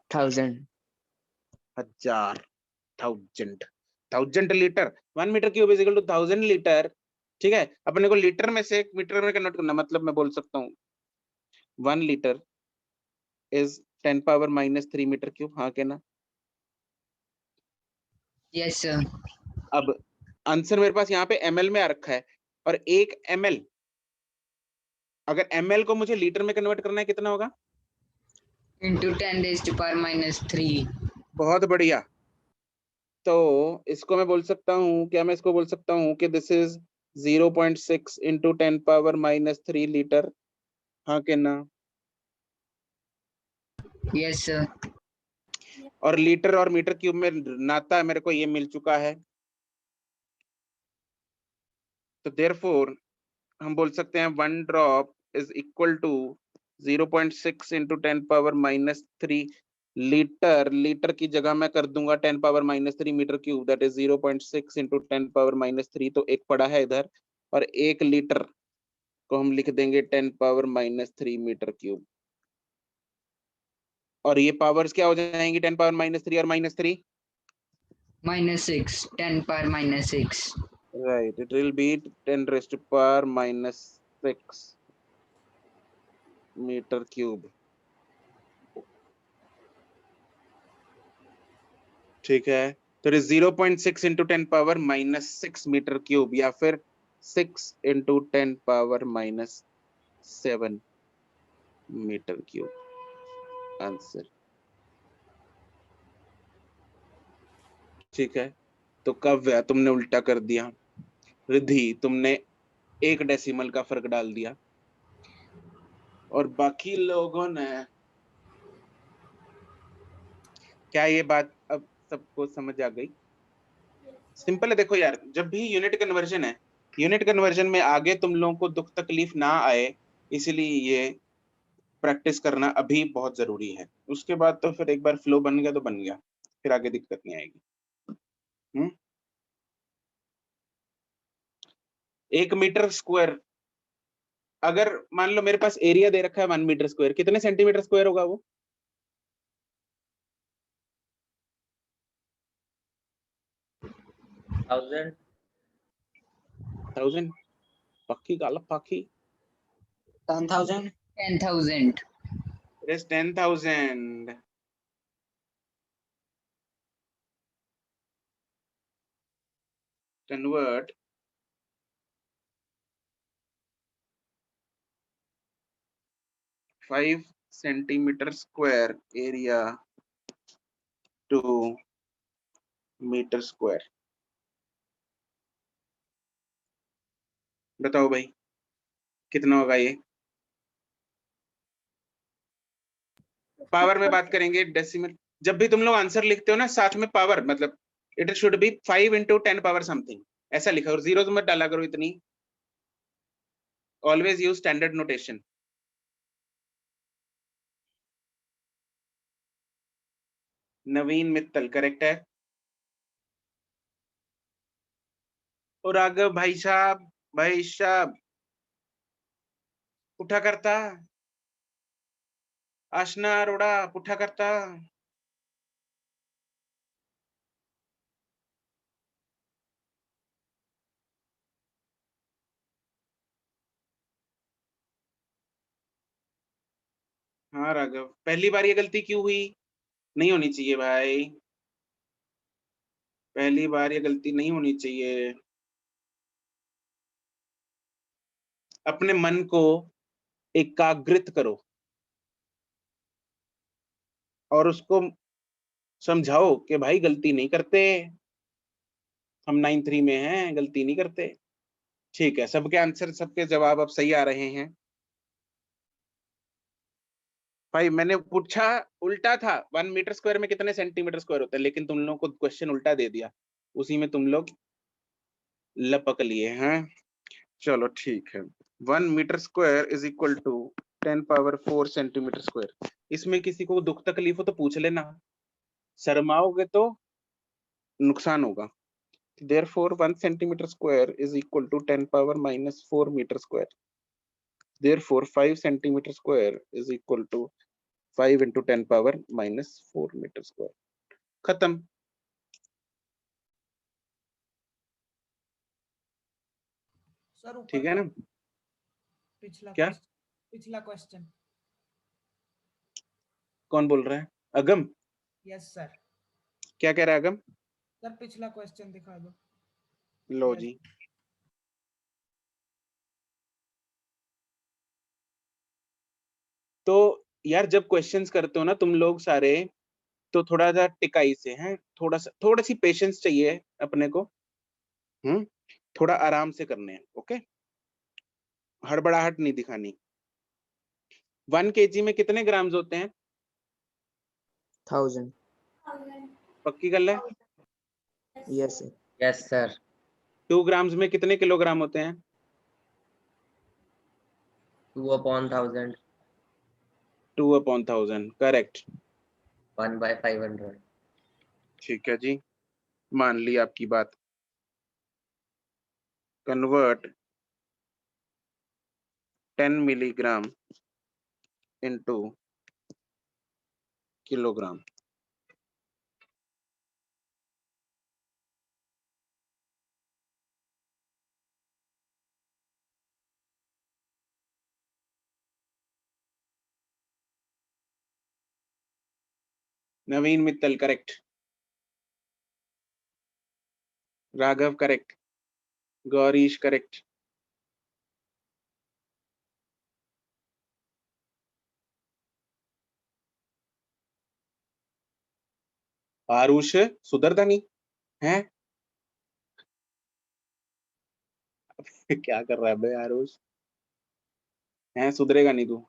litre. 1 metre cube is equal to 1000 litre, ठीक है। अपने को लीटर में से मीटर में कन्वर्ट करना, मतलब मैं बोल सकता हूँ 1 लीटर इज 10⁻³ मीटर क्यूब, हाँ के ना? Yes sir. अब आंसर मेरे पास यहाँ पे ml में आ रखा है, और 1 ml अगर ml को मुझे लीटर में कन्वर्ट करना है कितना होगा? Into 10⁻³ बहुत बढ़िया। तो इसको मैं बोल सकता हूँ क्या, मैं इसको बोल सकता हूँ कि दिस इज 0.6 × 10⁻³ लीटर, हाँ के ना? Yes sir. और लीटर और मीटर क्यूब में नाता मेरे को ये मिल चुका है, तो देयरफॉर हम बोल सकते हैं 1 drop is equal to 0.6 × 10⁻³ litre. Litre की जगह मैं कर दूंगा 10⁻³ मीटर क्यूब, दैट इज 0.6 × 10⁻³ तो एक पड़ा है इधर, और 1 लीटर को हम लिख देंगे 10⁻³ मीटर क्यूब। और ये पावर्स क्या हो जाएंगी 10⁻³ और -3? -6 10⁻⁻6. Right, it will be 10⁻⁻6 metre cube, ठीक है। तो इट इज 0.6 × 10⁻⁻6 मीटर क्यूब, या फिर 6 × 10⁻⁻7 मीटर क्यूब आंसर, ठीक है। तो काव्या तुमने उल्टा कर दिया, रिद्धि तुमने 1 डेसिमल का फर्क डाल दिया, और बाकी लोगों ने, क्या ये बात अब सबको समझ आ गई? सिंपल है, देखो यार, जब भी यूनिट कन्वर्जन है, यूनिट कन्वर्जन में आगे तुम लोगों को दुख तकलीफ ना आए, इसलिए ये प्रैक्टिस करना अभी बहुत जरूरी है। उसके बाद तो फिर एक बार फ्लो बन गया तो बन गया, फिर आगे दिक्कत नहीं आएगी। 1 मीटर स्क्वायर, अगर मान लो मेरे पास एरिया दे रखा है 1 मीटर स्क्वायर, कितने सेंटीमीटर स्क्वायर होगा वो? 1000 पक्की गाला पक्की? 10,000। 10,000. It is 10,000। convert five centimeter square area to metre square. बताओ भाई कितना होगा ये? पावर में बात करेंगे, डेसिमल। जब भी तुम लोग आंसर लिखते हो ना साथ में पावर, मतलब it should be 5 into 10 power something, ऐसा लिखा, और जीरो मत डाला करो इतनी। Always use standard notation. नवीन मित्तल करेक्ट है। और राघव भाई साहब उठा करता, आशना अरोड़ा उठा करता। हाँ राघव, पहली बार ये गलती क्यों हुई? नहीं होनी चाहिए भाई, पहली बार ये गलती नहीं होनी चाहिए। अपने मन को एकाग्रित करो और उसको समझाओ कि भाई गलती नहीं करते, हम 9-3 में हैं, गलती नहीं करते। ठीक है, सबके आंसर, सबके जवाब अब सही आ रहे हैं। भाई मैंने पूछा उल्टा था, 1 मीटर स्क्वायर में कितने सेंटीमीटर स्क्वायर होते हैं, लेकिन तुम लोगों को क्वेश्चन उल्टा दे दिया, उसी में तुम लोग लपक लिए हैं। चलो ठीक है, 1 metre square is equal to 10⁴ centimetre square. इसमें किसी को दुख तकलीफ हो तो पूछ लेना, शर्माओगे तो नुकसान होगा। Therefore 1 centimeter square is equal to 10⁻⁻4 meter square. Therefore 5 centimeter square is equal to 5 into 10⁻⁻4 meter square. खत्म। सर ऊपर ठीक है ना? पिछला क्या? पिछला क्वेश्चन कौन बोल रहा है? अगम? Yes sir. क्या कह रहा है अगम? सर पिछला क्वेश्चन दिखा दो। लो Yes. जी, तो यार जब क्वेश्चंस करते हो ना तुम लोग सारे, तो थोड़ा सा टिकाई से हैं, थोड़ा सी पेशेंस चाहिए अपने को। थोड़ा आराम से करने हैं, ओके? हड़बड़ाहट नहीं दिखानी। 1 kg में कितने ग्राम्स होते हैं? 1000. पक्की गल है? Yes, sir. Yes sir. 2 grams में कितने किलोग्राम होते हैं? 2/1000। 2/1000 करेक्ट। 1/500। ठीक है जी, मान ली आपकी बात। Convert 10 milligram into kilogram. Naveen Mittal correct, Raghav correct, Gaurish correct, Aarush सुधरता नहीं है। क्या कर रहा है बे आरुष? है सुधरेगा नहीं तू?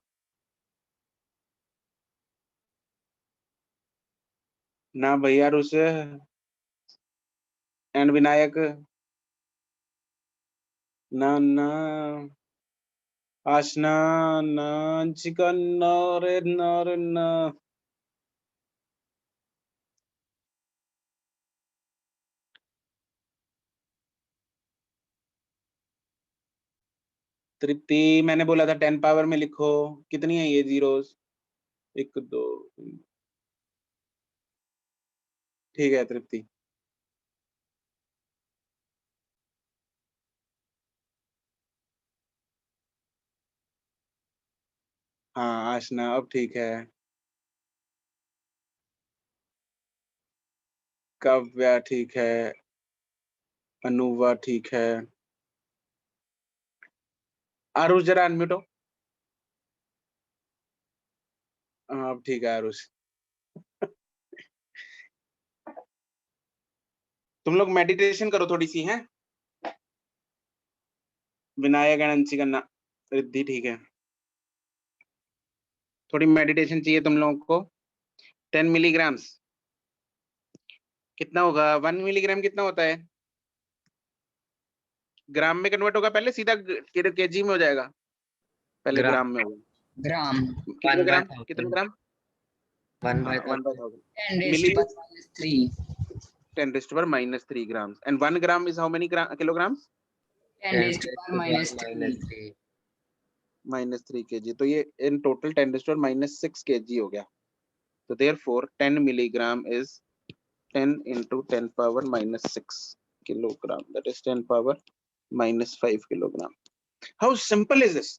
ना भैया आरुष एंड विनायक, ना ना आशना, ना चिकन, रे ना। तृप्ति मैंने बोला था 10 पावर में लिखो, कितनी है ये जीरोस? 1 2। ठीक है तृप्ति। हाँ आशना अब ठीक है। काव्या ठीक है। अनुवा ठीक है। आरुष जरा अनम्यूट हो। हाँ ठीक है आरुष। तुम लोग मेडिटेशन करो थोड़ी सी हैं। विनायक गणंसी करना। रिद्धि ठीक है। थोड़ी मेडिटेशन चाहिए तुम लोगों को। 10 मिलीग्राम्स कितना होगा? 1 मिलीग्राम कितना होता है? ग्राम में कन्वर्ट होगा पहले, सीधा केजी में हो जाएगा? पहले ग्राम। ग्राम में होगा। ग्राम कितने 1 by ग्राम? 1000 कितने ग्राम? 1 by 1 by 1000 1000 10 raised to power minus 3 10 raised to power minus 3 grams, and 1 gram is how many kilograms? 10 raised to power minus 3 3 minus 3 kg. तो ये in total 10 raised to power minus 6 kg हो गया। तो therefore 10 milligram is 10 into 10 power minus 6 kilogram, that is 10 power minus 5 kilogram. How simple is this?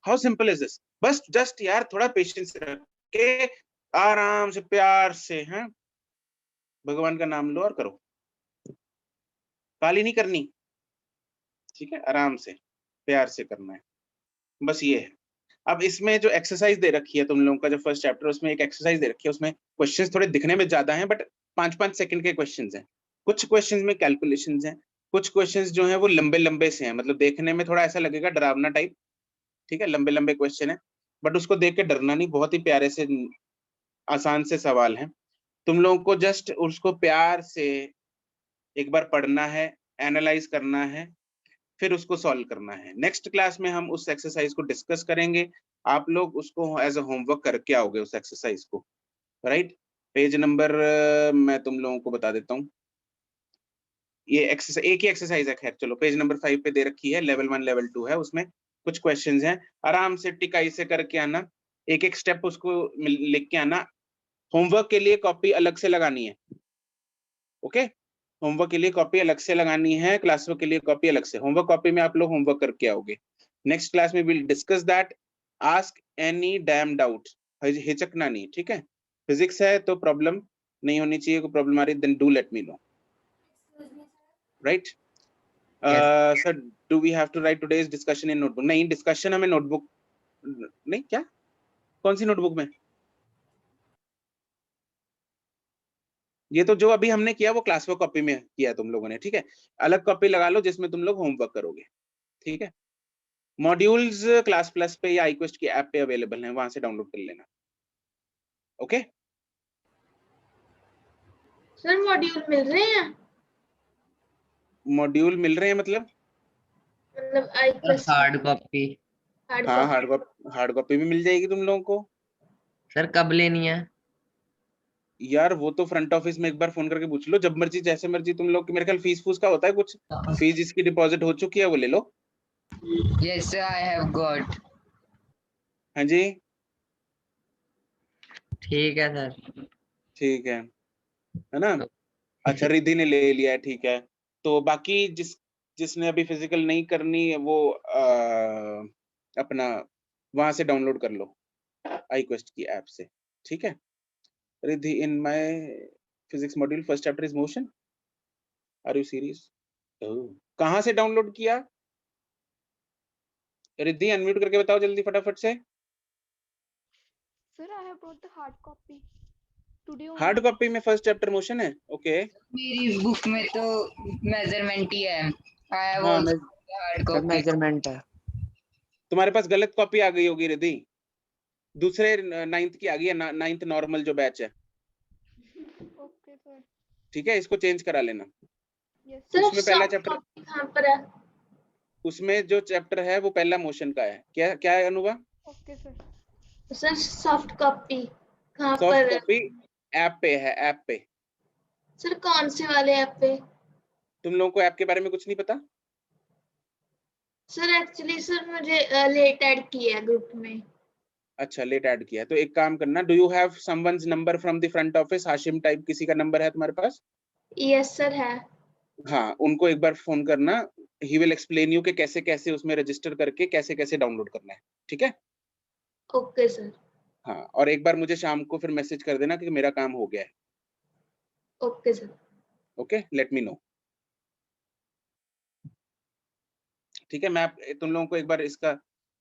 How simple is this? बस just यार थोड़ा patience रख के आराम से प्यार से हैं भगवान का नाम लो और करो। काली नहीं करनी, ठीक है? आराम से प्यार से करना है, बस ये है। अब इसमें जो एक्सरसाइज दे रखी है तुम लोगों का, जो फर्स्ट चैप्टर, उसमें एक एक्सरसाइज दे रखी है, उसमें क्वेश्चंस थोड़े दिखने में ज्यादा हैं, बट 5-5 सेकंड के क्वेश्चंस हैं। कुछ क्वेश्चंस में कैलकुलेशंस हैं, कुछ क्वेश्चंस जो हैं वो लंबे लंबे से हैं, मतलब देखने में थोड़ा ऐसा लगेगा डरावना टाइप, ठीक है? लंबे लंबे क्वेश्चन है, बट उसको देख के डरना नहीं, बहुत ही प्यारे से आसान से सवाल हैं। तुम लोगों को जस्ट उसको प्यार से एक बार पढ़ना है, एनालाइज करना है, फिर उसको सॉल्व करना है। नेक्स्ट क्लास में हम उस एक्सरसाइज को डिस्कस करेंगे, आप लोग उसको एज अ होमवर्क करके आओगे उस एक्सरसाइज को, राइट? पेज नंबर मैं तुम लोगों को बता देता हूँ। ये एक्सरसाइज एक ही एक्सरसाइज है, खैर चलो, पेज नंबर 5 पे दे रखी है, लेवल 1 लेवल 2 है, उसमें कुछ क्वेश्चंस हैं, आराम से टिकाई से करके आना, एक एक स्टेप उसको लिख के आना। होमवर्क के लिए कॉपी अलग से लगानी है, ओके? होमवर्क के लिए कॉपी अलग से लगानी है, क्लासवर्क के लिए कॉपी अलग से। होमवर्क कॉपी में आप लोग होमवर्क करके आओगे। नेक्स्ट क्लास में will discuss that. Ask any damn doubt, हिचकना नहीं, ठीक है? फिजिक्स है तो प्रॉब्लम नहीं होनी चाहिए, कोई प्रॉब्लम आ रही then do let me know, right? Sir do we have to write today's discussion in notebook? नहीं, डिस्कशन हमें नोटबुक नहीं, क्या कौन सी नोटबुक में? ये तो जो अभी हमने किया वो क्लासवर्क कॉपी में किया तुम लोगों ने, ठीक है? अलग कॉपी लगा लो जिसमें तुम लोग होमवर्क करोगे, ठीक है? मॉड्यूल्स क्लास प्लस पे या iQuest की ऐप पे अवेलेबल हैं, वहां से डाउनलोड कर लेना, ओके? सर मॉड्यूल मिल रहे हैं? मॉड्यूल मिल रहे हैं मतलब? मतलब iQuest हार्ड कॉपी। हाँ, हार्ड कॉपी भी मिल जाएगी तुम लोगों को। सर कब लेनी है? यार वो तो फ्रंट ऑफिस में एक बार फोन करके पूछ लो, जब मर्जी जैसे मर्जी तुम लोग। मेरे ख्याल फीस फूस का होता है कुछ, फीस जिसकी डिपॉजिट हो चुकी है वो ले लो। yes sir I have got हाँ जी ठीक है सर। ठीक है ना? अच्छा रिद्धि ने ले लिया है, ठीक है। तो बाकी जिसने अभी फिजिकल नहीं करनी है वो अपना वहां से डाउनलोड कर लो iQuest की ऐप से, ठीक है? Riddhi, in my physics module first chapter is motion, are you serious? कहाँ से डाउनलोड किया? रिद्धि अनम्यूट करके बताओ जल्दी फटाफट से। Sir, I have brought the hard copy today only. Hard copy में फर्स्ट चैप्टर मोशन है, ओके? मेरी बुक में तो मेजरमेंट ही है। I have हाँ, also hard copy. मेजरमेंट है। तुम्हारे पास गलत कॉपी आ गई होगी रिद्धि, दूसरे 9th की आ गई है, 9th नॉर्मल जो बैच है, Okay, sir. ठीक है? इसको चेंज करा लेना। Yes. सर उसमें पहला सॉफ्ट चैप्टर, कॉपी कहाँ पर है? उसमें जो चैप्टर है वो पहला मोशन का है। क्या क्या है अनुभव? Okay, sir. Sir soft copy कहाँ सॉफ्ट पर है? कॉपी ऐप पे है, ऐप पे। सर कौन से वाले ऐप पे? तुम लोगों को ऐप के बारे में कुछ नहीं पता? सर एक्चुअली सर मुझे लेट ऐड किया है ग्रुप में। अच्छा, लेट ऐड किया है, तो एक काम करना, do you have someone's number from the front office? Hashim type किसी का नंबर है तुम्हारे पास? यस सर है। हाँ, उनको एक बार फोन करना, ही विल एक्सप्लेन यू कि कैसे कैसे उसमें रजिस्टर करके कैसे कैसे डाउनलोड करना है, ठीक है? Okay sir. हाँ, और एक बार मुझे शाम को फिर मैसेज कर देना कि मेरा काम हो गया है, okay sir. Okay? Late me no. ठीक है, मैं तुम लोगों को एक बार इसका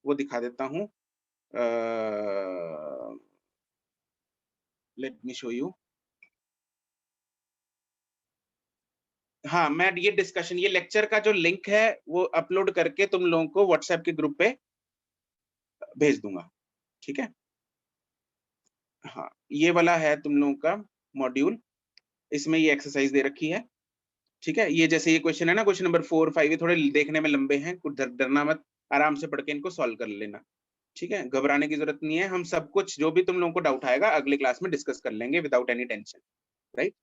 वो दिखा देता हूँ। Let me show you. हाँ, मैं ये डिस्कशन, ये लेक्चर का जो लिंक है वो अपलोड करके तुम लोगों को व्हाट्सएप के ग्रुप पे भेज दूंगा, ठीक है। हाँ, ये वाला है तुम लोगों का मॉड्यूल, इसमें ये एक्सरसाइज दे रखी है, ठीक है। ये जैसे ये क्वेश्चन है ना, क्वेश्चन नंबर 4, 5, ये थोड़े देखने में लंबे हैं, कुछ डरना मत, आराम से पढ़ के इनको सॉल्व कर लेना, ठीक है। घबराने की जरूरत नहीं है, हम सब कुछ जो भी तुम लोगों को डाउट आएगा अगले क्लास में डिस्कस कर लेंगे विदाउट एनी टेंशन, राइट।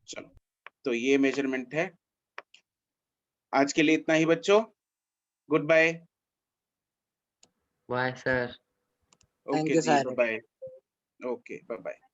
चलो, तो ये मेजरमेंट है। आज के लिए इतना ही बच्चों, goodbye. Bye sir. Thank okay you, जी, sir. Bye. Okay, bye bye.